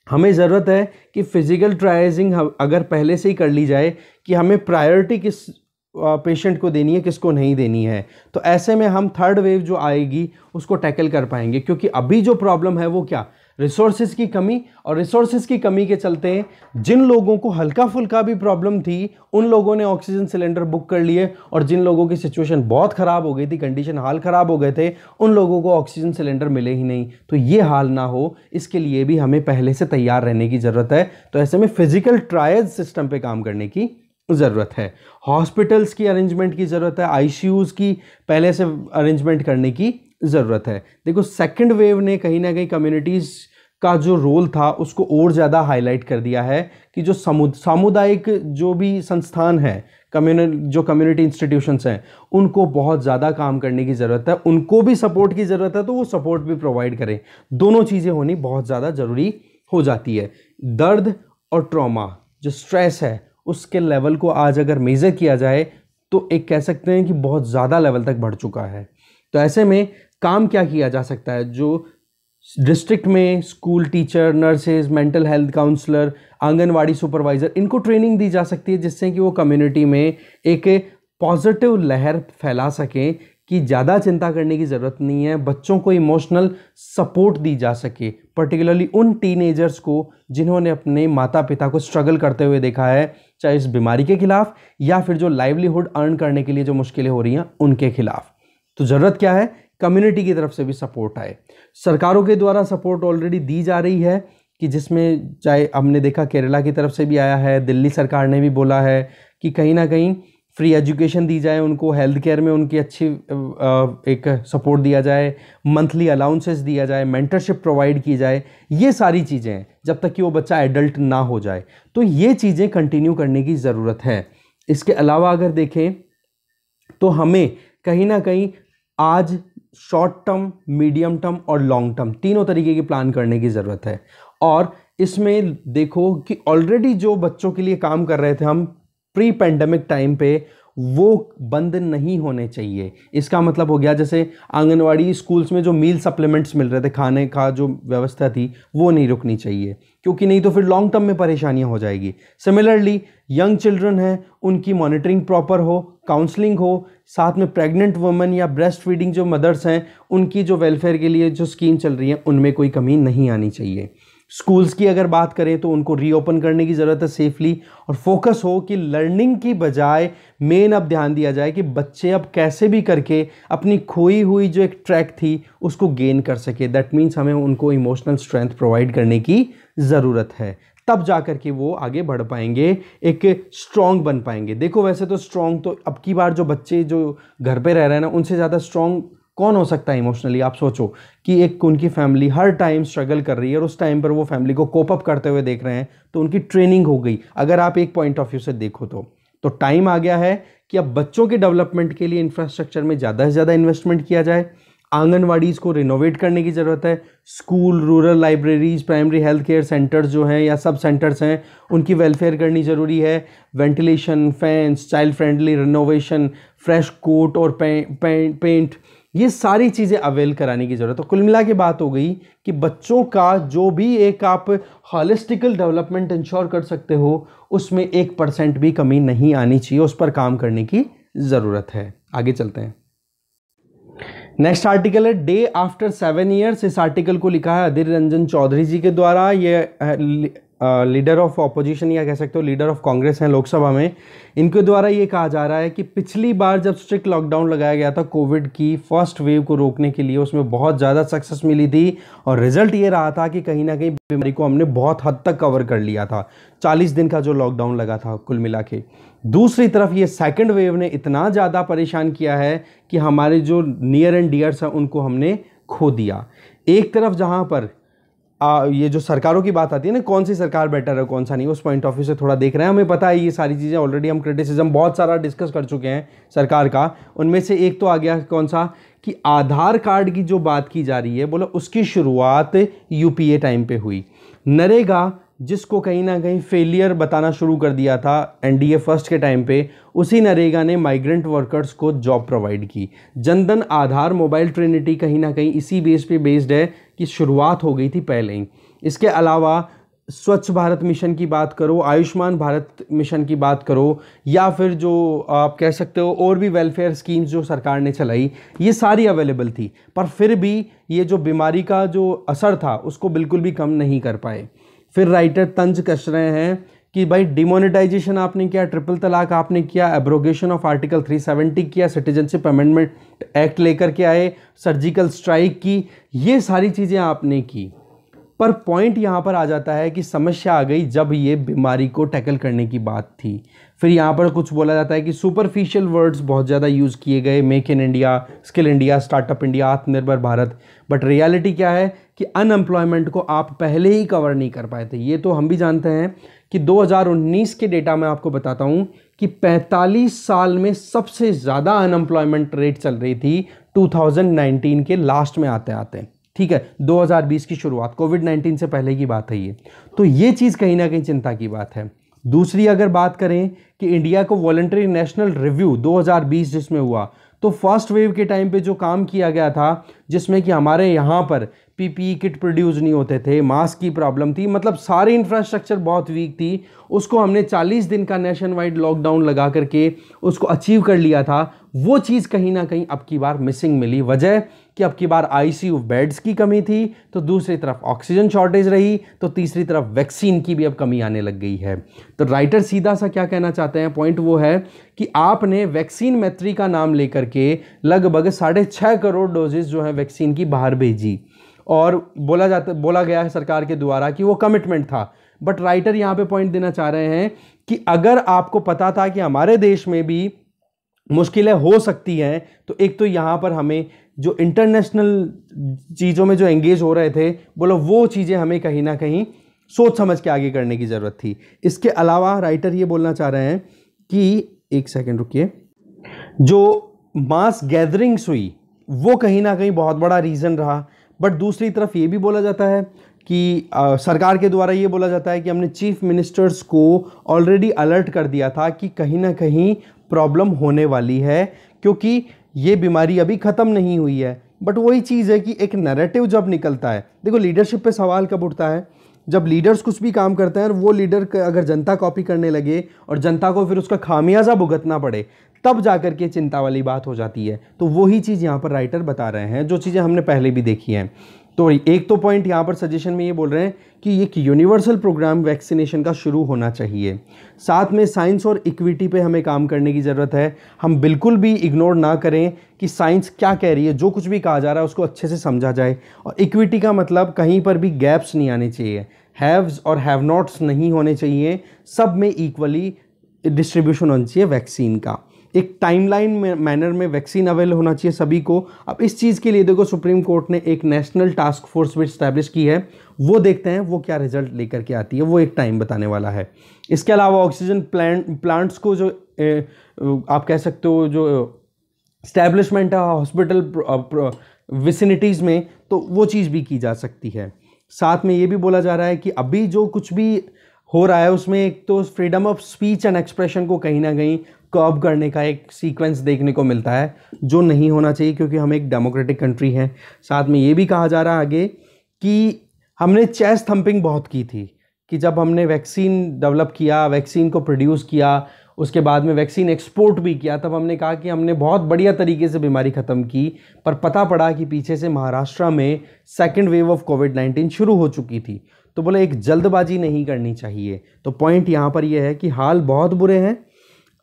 हमें ज़रूरत है कि फिजिकल ट्रायजिंग अगर पहले से ही कर ली जाए कि हमें प्रायोरिटी किस पेशेंट को देनी है, किसको नहीं देनी है। तो ऐसे में हम थर्ड वेव जो आएगी उसको टैकल कर पाएंगे, क्योंकि अभी जो प्रॉब्लम है वो क्या, रिसोर्सेज की कमी। और रिसोर्सेज की कमी के चलते जिन लोगों को हल्का फुल्का भी प्रॉब्लम थी, उन लोगों ने ऑक्सीजन सिलेंडर बुक कर लिए, और जिन लोगों की सिचुएशन बहुत ख़राब हो गई थी, कंडीशन हाल ख़राब हो गए थे, उन लोगों को ऑक्सीजन सिलेंडर मिले ही नहीं। तो ये हाल ना हो, इसके लिए भी हमें पहले से तैयार रहने की ज़रूरत है। तो ऐसे में फिजिकल ट्रायज सिस्टम पे काम करने की ज़रूरत है, हॉस्पिटल्स की अरेंजमेंट की ज़रूरत है, आईसीयूज़ की पहले से अरेंजमेंट करने की ज़रूरत है। देखो, सेकंड वेव ने कहीं ना कहीं कम्युनिटीज़ का जो रोल था उसको और ज़्यादा हाईलाइट कर दिया है कि जो सामुदायिक जो भी संस्थान हैं, जो कम्युनिटी इंस्टीट्यूशंस हैं, उनको बहुत ज़्यादा काम करने की ज़रूरत है, उनको भी सपोर्ट की ज़रूरत है, तो वो सपोर्ट भी प्रोवाइड करें। दोनों चीज़ें होनी बहुत ज़्यादा ज़रूरी हो जाती है। दर्द और ट्रॉमा, जो स्ट्रेस है, उसके लेवल को आज अगर मेज़र किया जाए तो एक कह सकते हैं कि बहुत ज़्यादा लेवल तक बढ़ चुका है। तो ऐसे में काम क्या किया जा सकता है, जो डिस्ट्रिक्ट में school teacher, nurses, mental health counsellor, anganwadi supervisor, इनको ट्रेनिंग दी जा सकती है, जिससे कि वो कम्युनिटी में एक पॉजिटिव लहर फैला सकें कि ज़्यादा चिंता करने की ज़रूरत नहीं है, बच्चों को इमोशनल सपोर्ट दी जा सके, पर्टिकुलरली उन टीनेजर्स को जिन्होंने अपने माता पिता को स्ट्रगल करते हुए देखा है, चाहे इस बीमारी के खिलाफ या फिर जो लाइवलीहुड अर्न करने के लिए जो मुश्किलें हो रही हैं उनके खिलाफ। तो ज़रूरत क्या है, कम्युनिटी की तरफ से भी सपोर्ट आए। सरकारों के द्वारा सपोर्ट ऑलरेडी दी जा रही है, कि जिसमें चाहे हमने देखा केरला की तरफ से भी आया है, दिल्ली सरकार ने भी बोला है कि कहीं ना कहीं फ्री एजुकेशन दी जाए, उनको हेल्थ केयर में उनकी अच्छी एक सपोर्ट दिया जाए, मंथली अलाउंसेस दिया जाए, मेंटरशिप प्रोवाइड की जाए। ये सारी चीज़ें हैं जब तक कि वो बच्चा एडल्ट ना हो जाए, तो ये चीज़ें कंटिन्यू करने की ज़रूरत है। इसके अलावा अगर देखें तो हमें कहीं ना कहीं आज शॉर्ट टर्म, मीडियम टर्म और लॉन्ग टर्म तीनों तरीके की प्लान करने की ज़रूरत है। और इसमें देखो कि ऑलरेडी जो बच्चों के लिए काम कर रहे थे हम प्री पेंडेमिक टाइम पे, वो बंद नहीं होने चाहिए। इसका मतलब हो गया, जैसे आंगनवाड़ी स्कूल्स में जो मील सप्लीमेंट्स मिल रहे थे, खाने का जो व्यवस्था थी, वो नहीं रुकनी चाहिए, क्योंकि नहीं तो फिर लॉन्ग टर्म में परेशानियां हो जाएगी। सिमिलरली यंग चिल्ड्रन हैं, उनकी मॉनिटरिंग प्रॉपर हो, काउंसलिंग हो, साथ में प्रेग्नेंट वुमेन या ब्रेस्ट फीडिंग जो मदर्स हैं, उनकी जो वेलफेयर के लिए जो स्कीम चल रही है, उनमें कोई कमी नहीं आनी चाहिए। स्कूल्स की अगर बात करें तो उनको रीओपन करने की ज़रूरत है सेफली, और फोकस हो कि लर्निंग की बजाय मेन अब ध्यान दिया जाए कि बच्चे अब कैसे भी करके अपनी खोई हुई जो एक ट्रैक थी उसको गेन कर सके। दैट मीन्स हमें उनको इमोशनल स्ट्रेंथ प्रोवाइड करने की ज़रूरत है, तब जा कर के वो आगे बढ़ पाएंगे, एक स्ट्रॉन्ग बन पाएंगे। देखो वैसे तो स्ट्रॉन्ग तो अब की बार जो बच्चे जो घर पे रह रहे हैं ना, उनसे ज़्यादा स्ट्रॉन्ग कौन हो सकता है इमोशनली। आप सोचो कि एक उनकी फैमिली हर टाइम स्ट्रगल कर रही है और उस टाइम पर वो फैमिली को कोप अप करते हुए देख रहे हैं, तो उनकी ट्रेनिंग हो गई। अगर आप एक पॉइंट ऑफ व्यू से देखो तो टाइम आ गया है कि अब बच्चों के डेवलपमेंट के लिए इंफ्रास्ट्रक्चर में ज़्यादा से ज़्यादा इन्वेस्टमेंट किया जाए। आंगनवाड़ीज़ को रिनोवेट करने की ज़रूरत है। School, rural libraries, primary health care centres जो हैं या सब सेंटर्स हैं, उनकी वेलफेयर करनी ज़रूरी है। Ventilation, fans, child friendly renovation, fresh coat और पेंट, ये सारी चीज़ें अवेल कराने की ज़रूरत है। तो कुल मिला के बात हो गई कि बच्चों का जो भी एक आप हॉलिस्टिकल डेवलपमेंट इंश्योर कर सकते हो, उसमें 1% भी कमी नहीं आनी चाहिए, उस पर काम करने की ज़रूरत है। आगे चलते हैं। नेक्स्ट आर्टिकल है डे आफ्टर 7 ईयर्स। इस आर्टिकल को लिखा है अधीर रंजन चौधरी जी के द्वारा। ये लीडर ऑफ ऑपोजिशन या कह सकते हो लीडर ऑफ कांग्रेस हैं लोकसभा में। इनके द्वारा ये कहा जा रहा है कि पिछली बार जब स्ट्रिक्ट लॉकडाउन लगाया गया था कोविड की फर्स्ट वेव को रोकने के लिए, उसमें बहुत ज़्यादा सक्सेस मिली थी और रिजल्ट ये रहा था कि कहीं ना कहीं बीमारी को हमने बहुत हद तक कवर कर लिया था। 40 दिन का जो लॉकडाउन लगा था कुल मिला के। दूसरी तरफ ये सेकेंड वेव ने इतना ज़्यादा परेशान किया है कि हमारे जो नियर एंड डियर्स हैं उनको हमने खो दिया। एक तरफ जहाँ पर ये जो सरकारों की बात आती है ना, कौन सी सरकार बेटर है कौन सा नहीं, उस पॉइंट ऑफ व्यू से थोड़ा देख रहे हैं। हमें पता है ये सारी चीज़ें ऑलरेडी हम क्रिटिसिज्म बहुत सारा डिस्कस कर चुके हैं सरकार का। उनमें से एक तो आ गया कौन सा कि आधार कार्ड की जो बात की जा रही है, बोलो उसकी शुरुआत यूपीए टाइम पे हुई। नरेगा जिसको कहीं ना कहीं फेलियर बताना शुरू कर दिया था एनडीए फर्स्ट के टाइम पे, उसी नरेगा ने माइग्रेंट वर्कर्स को जॉब प्रोवाइड की। जनधन, आधार, मोबाइल ट्रिनिटी कहीं ना कहीं इसी बेस पे बेस्ड है कि शुरुआत हो गई थी पहले ही। इसके अलावा स्वच्छ भारत मिशन की बात करो, आयुष्मान भारत मिशन की बात करो, या फिर जो आप कह सकते हो और भी वेलफेयर स्कीम्स जो सरकार ने चलाई, ये सारी अवेलेबल थी, पर फिर भी ये जो बीमारी का जो असर था उसको बिल्कुल भी कम नहीं कर पाए। फिर राइटर तंज कस रहे हैं कि भाई डिमोनेटाइजेशन आपने किया, ट्रिपल तलाक आपने किया, एब्रोगेशन ऑफ आर्टिकल 370 किया, सिटीजनशिप अमेंडमेंट एक्ट लेकर के आए, सर्जिकल स्ट्राइक की, ये सारी चीज़ें आपने की। पर पॉइंट यहाँ पर आ जाता है कि समस्या आ गई जब ये बीमारी को टैकल करने की बात थी। फिर यहाँ पर कुछ बोला जाता है कि सुपरफिशियल वर्ड्स बहुत ज़्यादा यूज़ किए गए, make in India, skill India, startup India, आत्मनिर्भर भारत। बट रियलिटी क्या है कि अनएम्प्लॉयमेंट को आप पहले ही कवर नहीं कर पाए थे। ये तो हम भी जानते हैं कि 2019 के डेटा में आपको बताता हूँ कि 45 साल में सबसे ज़्यादा अनएम्प्लॉयमेंट रेट चल रही थी 2019 के लास्ट में आते आते। ठीक है, 2020 की शुरुआत, कोविड-19 से पहले की बात है ये। तो ये चीज़ कहीं ना कहीं चिंता की बात है। दूसरी अगर बात करें कि इंडिया को वॉलंटरी नेशनल रिव्यू 2020 जिसमें हुआ, तो फर्स्ट वेव के टाइम पे जो काम किया गया था, जिसमें कि हमारे यहाँ पर पीपीई किट प्रोड्यूस नहीं होते थे, मास्क की प्रॉब्लम थी, मतलब सारी इंफ्रास्ट्रक्चर बहुत वीक थी, उसको हमने 40 दिन का नेशन वाइड लॉकडाउन लगा करके उसको अचीव कर लिया था। वो चीज़ कहीं ना कहीं अब की बार मिसिंग मिली। वजह कि अब की बार आईसीयू बेड्स की कमी थी, तो दूसरी तरफ ऑक्सीजन शॉर्टेज रही, तो तीसरी तरफ वैक्सीन की भी अब कमी आने लग गई है। तो राइटर सीधा सा क्या कहना चाहते हैं, पॉइंट वो है कि आपने वैक्सीन मैत्री का नाम लेकर के लगभग 6.5 करोड़ डोजेज जो है वैक्सीन की बाहर भेजी, और बोला गया है सरकार के द्वारा कि वो कमिटमेंट था। बट राइटर यहाँ पे पॉइंट देना चाह रहे हैं कि अगर आपको पता था कि हमारे देश में भी मुश्किलें हो सकती हैं, तो एक तो यहाँ पर हमें जो इंटरनेशनल चीज़ों में जो एंगेज हो रहे थे, बोलो वो चीज़ें हमें कहीं ना कहीं सोच समझ के आगे करने की ज़रूरत थी। इसके अलावा राइटर ये बोलना चाह रहे हैं कि एक सेकंड रुकिए, जो मास गैदरिंग्स हुई वो कहीं ना कहीं बहुत बड़ा रीज़न रहा। बट दूसरी तरफ ये भी बोला जाता है कि सरकार के द्वारा ये बोला जाता है कि हमने चीफ मिनिस्टर्स को ऑलरेडी अलर्ट कर दिया था कि कहीं ना कहीं प्रॉब्लम होने वाली है, क्योंकि ये बीमारी अभी ख़त्म नहीं हुई है। बट वही चीज़ है कि एक नैरेटिव जब निकलता है, देखो लीडरशिप पे सवाल कब उठता है, जब लीडर्स कुछ भी काम करते हैं और वो लीडर अगर जनता कॉपी करने लगे और जनता को फिर उसका खामियाजा भुगतना पड़े, तब जाकर के चिंता वाली बात हो जाती है। तो वही चीज़ यहाँ पर राइटर बता रहे हैं, जो चीज़ें हमने पहले भी देखी हैं। तो एक तो पॉइंट यहाँ पर सजेशन में ये बोल रहे हैं कि एक यूनिवर्सल प्रोग्राम वैक्सीनेशन का शुरू होना चाहिए। साथ में साइंस और इक्विटी पे हमें काम करने की ज़रूरत है। हम बिल्कुल भी इग्नोर ना करें कि साइंस क्या कह रही है, जो कुछ भी कहा जा रहा है उसको अच्छे से समझा जाए। और इक्विटी का मतलब कहीं पर भी गैप्स नहीं आने चाहिए। हैव्स और हैव नॉट्स नहीं होने चाहिए, सब में इक्वली डिस्ट्रीब्यूशन होना चाहिए वैक्सीन का। एक टाइमलाइन में मैनर में वैक्सीन अवेलेबल होना चाहिए सभी को। अब इस चीज़ के लिए देखो सुप्रीम कोर्ट ने एक नेशनल टास्क फोर्स भी इस्टेब्लिश की है, वो देखते हैं वो क्या रिजल्ट लेकर के आती है, वो एक टाइम बताने वाला है। इसके अलावा ऑक्सीजन प्लांट्स को जो आप कह सकते हो जो इस्टेब्लिशमेंट है हॉस्पिटल विसिनिटीज़ में, तो वो चीज़ भी की जा सकती है। साथ में ये भी बोला जा रहा है कि अभी जो कुछ भी हो रहा है उसमें एक तो freedom of speech and expression को कहीं ना कहीं कर्ब करने का एक सीक्वेंस देखने को मिलता है, जो नहीं होना चाहिए क्योंकि हम एक डेमोक्रेटिक कंट्री हैं। साथ में ये भी कहा जा रहा है आगे कि हमने चेस्ट थंपिंग बहुत की थी कि जब हमने वैक्सीन डेवलप किया, वैक्सीन को प्रोड्यूस किया, उसके बाद में वैक्सीन एक्सपोर्ट भी किया, तब हमने कहा कि हमने बहुत बढ़िया तरीके से बीमारी ख़त्म की, पर पता पड़ा कि पीछे से महाराष्ट्र में सेकेंड वेव ऑफ कोविड-19 शुरू हो चुकी थी। तो बोले एक जल्दबाजी नहीं करनी चाहिए। तो पॉइंट यहाँ पर यह है कि हाल बहुत बुरे हैं,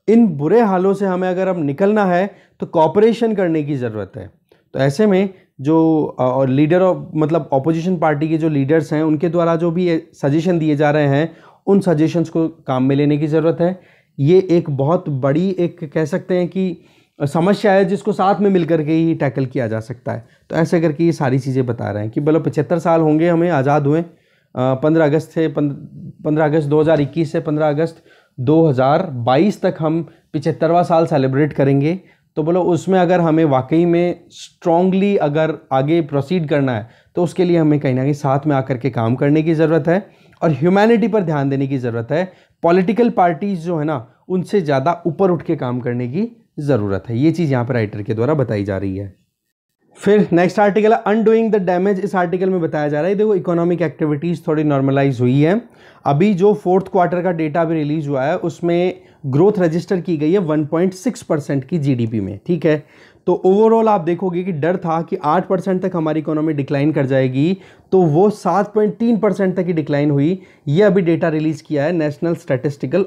इन बुरे हालों से हमें अगर अब निकलना है तो कॉपरेशन करने की ज़रूरत है। तो ऐसे में जो लीडर मतलब ऑपोजिशन पार्टी के जो लीडर्स हैं उनके द्वारा जो भी सजेशन दिए जा रहे हैं, उन सजेशंस को काम में लेने की ज़रूरत है। ये एक बहुत बड़ी एक कह सकते हैं कि समस्या है जिसको साथ में मिलकर के ही टैकल किया जा सकता है। तो ऐसे करके ये सारी चीज़ें बता रहे हैं कि बोलो 75 साल होंगे हमें आज़ाद हुए, 15 अगस्त 2021 से 15 अगस्त 2022 तक हम 75वां साल सेलिब्रेट करेंगे। तो बोलो उसमें अगर हमें वाकई में स्ट्रांगली अगर आगे प्रोसीड करना है तो उसके लिए हमें कहीं ना कहीं साथ में आकर के काम करने की ज़रूरत है और ह्यूमैनिटी पर ध्यान देने की ज़रूरत है। पॉलिटिकल पार्टीज जो है ना, उनसे ज़्यादा ऊपर उठ के काम करने की ज़रूरत है। ये चीज़ यहाँ पर राइटर के द्वारा बताई जा रही है। फिर नेक्स्ट आर्टिकल है अनडूइंग द डैमेज। इस आर्टिकल में बताया जा रहा है देखो इकोनॉमिक एक्टिविटीज़ थोड़ी नॉर्मलाइज हुई है। अभी जो फोर्थ क्वार्टर का डेटा अभी रिलीज हुआ है उसमें ग्रोथ रजिस्टर की गई है 1.6% की जीडीपी में, ठीक है। तो ओवरऑल आप देखोगे कि डर था कि 8% तक हमारी इकोनॉमी डिक्लाइन कर जाएगी, तो वो 7.3% तक की डिक्लाइन हुई। ये अभी डेटा रिलीज़ किया है नेशनल स्टैटिस्टिकल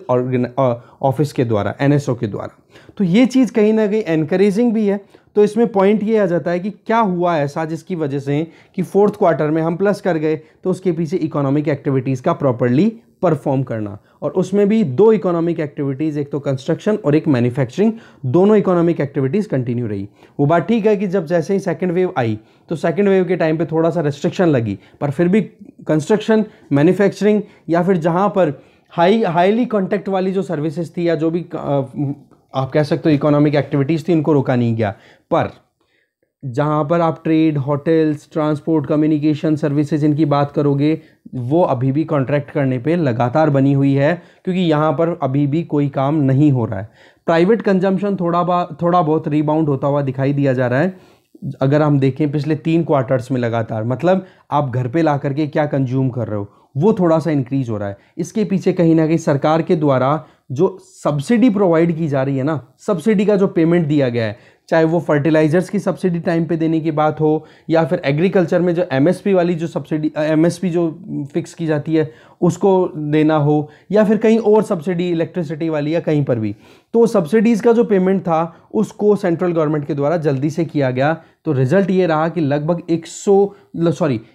ऑफिस के द्वारा, एनएसओ के द्वारा। तो ये चीज़ कहीं ना कहीं एनकरेजिंग भी है। तो इसमें पॉइंट ये आ जाता है कि क्या हुआ ऐसा जिसकी वजह से कि फोर्थ क्वार्टर में हम प्लस कर गए, तो उसके पीछे इकोनॉमिक एक्टिविटीज़ का प्रॉपर्ली परफॉर्म करना, और उसमें भी दो इकोनॉमिक एक्टिविटीज़, एक तो कंस्ट्रक्शन और एक मैन्युफैक्चरिंग, दोनों इकोनॉमिक एक्टिविटीज़ कंटिन्यू रही। वो बात ठीक है कि जब जैसे ही सेकंड वेव आई तो सेकंड वेव के टाइम पे थोड़ा सा रेस्ट्रिक्शन लगी, पर फिर भी कंस्ट्रक्शन, मैन्युफैक्चरिंग या फिर जहाँ पर हाईली कॉन्टैक्ट वाली जो सर्विसेज थी या जो भी आप कह सकते हो इकोनॉमिक एक्टिविटीज़ थी, इनको रोका नहीं गया। पर जहाँ पर आप trade, hotels, transport, communication services इनकी बात करोगे, वो अभी भी कॉन्ट्रैक्ट करने पे लगातार बनी हुई है, क्योंकि यहाँ पर अभी भी कोई काम नहीं हो रहा है। प्राइवेट कंजम्पशन थोड़ा बहुत रिबाउंड होता हुआ दिखाई दिया जा रहा है। अगर हम देखें पिछले 3 क्वार्टर्स में लगातार, मतलब आप घर पे ला करके क्या कंज्यूम कर रहे हो, वो थोड़ा सा इंक्रीज हो रहा है। इसके पीछे कहीं ना कहीं सरकार के द्वारा जो सब्सिडी प्रोवाइड की जा रही है ना, सब्सिडी का जो पेमेंट दिया गया है, चाहे वो फर्टिलाइजर्स की सब्सिडी टाइम पे देने की बात हो या फिर एग्रीकल्चर में जो एमएसपी वाली जो सब्सिडी, एमएसपी जो फिक्स की जाती है उसको देना हो, या फिर कहीं और सब्सिडी इलेक्ट्रिसिटी वाली या कहीं पर भी, तो सब्सिडीज़ का जो पेमेंट था उसको सेंट्रल गवर्नमेंट के द्वारा जल्दी से किया गया। तो रिजल्ट ये रहा कि लगभग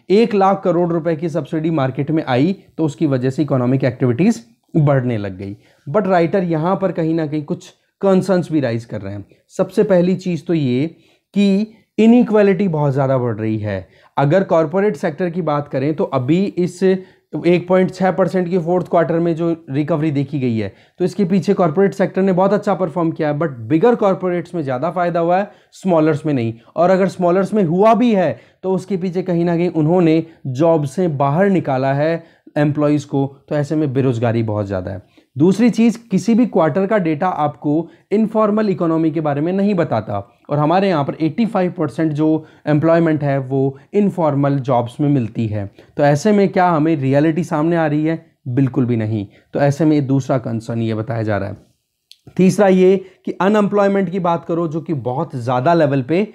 1 लाख करोड़ रुपए की सब्सिडी मार्केट में आई, तो उसकी वजह से इकोनॉमिक एक्टिविटीज़ बढ़ने लग गई। बट राइटर यहाँ पर कहीं ना कहीं कुछ कंसर्न्स भी राइज कर रहे हैं। सबसे पहली चीज़ तो ये कि इनइक्वालिटी बहुत ज़्यादा बढ़ रही है। अगर कॉरपोरेट सेक्टर की बात करें तो अभी इस 1.6% की फोर्थ क्वार्टर में जो रिकवरी देखी गई है, तो इसके पीछे कॉरपोरेट सेक्टर ने बहुत अच्छा परफॉर्म किया है। बट बिगर कॉरपोरेट्स में ज़्यादा फायदा हुआ है, स्मॉलर्स में नहीं। और अगर स्मॉलर्स में हुआ भी है तो उसके पीछे कहीं ना कहीं उन्होंने जॉब से बाहर निकाला है एम्प्लॉयज़ को, तो ऐसे में बेरोजगारी बहुत ज़्यादा है। दूसरी चीज़, किसी भी क्वार्टर का डेटा आपको इनफॉर्मल इकोनॉमी के बारे में नहीं बताता, और हमारे यहाँ पर 85% जो एम्प्लॉयमेंट है वो इनफॉर्मल जॉब्स में मिलती है। तो ऐसे में क्या हमें रियलिटी सामने आ रही है? बिल्कुल भी नहीं। तो ऐसे में दूसरा कंसर्न ये बताया जा रहा है। तीसरा ये कि अनएम्प्लॉयमेंट की बात करो जो कि बहुत ज़्यादा लेवल पे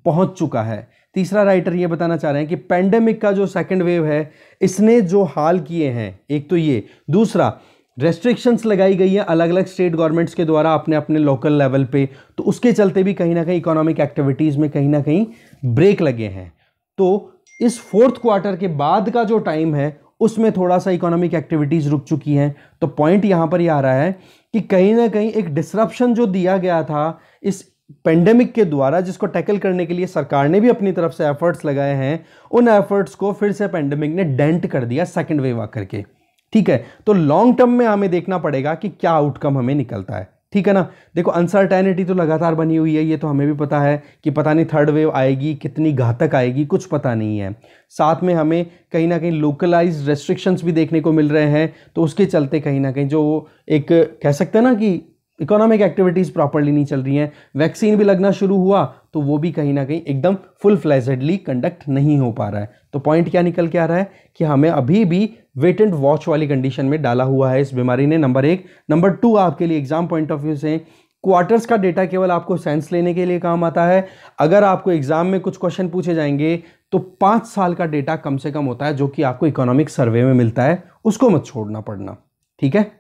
पहुँच चुका है। तीसरा राइटर ये बताना चाह रहे हैं कि पेंडेमिक का जो सेकेंड वेव है इसने जो हाल किए हैं, एक तो ये, दूसरा रेस्ट्रिक्शंस लगाई गई है अलग अलग स्टेट गवर्नमेंट्स के द्वारा अपने अपने लोकल लेवल पे, तो उसके चलते भी कहीं ना कहीं इकोनॉमिक एक्टिविटीज़ में कहीं ना कहीं ब्रेक लगे हैं। तो इस फोर्थ क्वार्टर के बाद का जो टाइम है उसमें थोड़ा सा इकोनॉमिक एक्टिविटीज़ रुक चुकी हैं। तो पॉइंट यहाँ पर यह आ रहा है कि कहीं ना कहीं एक डिसरप्शन जो दिया गया था इस पेंडेमिक के द्वारा, जिसको टैकल करने के लिए सरकार ने भी अपनी तरफ से एफर्ट्स लगाए हैं, उन एफर्ट्स को फिर से पेंडेमिक ने डेंट कर दिया सेकेंड वेव आकर के। ठीक है, तो लॉन्ग टर्म में हमें देखना पड़ेगा कि क्या आउटकम हमें निकलता है। ठीक है ना। देखो अनसर्टेनिटी तो लगातार बनी हुई है, ये तो हमें भी पता है कि पता नहीं थर्ड वेव आएगी, कितनी घातक आएगी, कुछ पता नहीं है। साथ में हमें कहीं ना कहीं लोकलाइज्ड रेस्ट्रिक्शंस भी देखने को मिल रहे हैं, तो उसके चलते कहीं ना कहीं जो एक कह सकते हैं ना कि इकोनॉमिक एक्टिविटीज़ प्रॉपरली नहीं चल रही हैं। वैक्सीन भी लगना शुरू हुआ तो वो भी कहीं ना कहीं एकदम फुल फ्लैजेडली कंडक्ट नहीं हो पा रहा है। तो पॉइंट क्या निकल के आ रहा है कि हमें अभी भी वेट एंड वॉच वाली कंडीशन में डाला हुआ है इस बीमारी ने, नंबर 1। नंबर 2, आपके लिए एग्जाम पॉइंट ऑफ व्यू से क्वार्टर्स का डेटा केवल आपको सेंस लेने के लिए काम आता है। अगर आपको एग्जाम में कुछ क्वेश्चन पूछे जाएंगे तो 5 साल का डेटा कम से कम होता है, जो कि आपको इकोनॉमिक सर्वे में मिलता है, उसको मत छोड़ना पड़ना। ठीक है,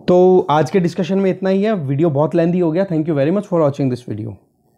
तो आज के डिस्कशन में इतना ही है। वीडियो बहुत लेंथी हो गया। Thank you very much for watching this video.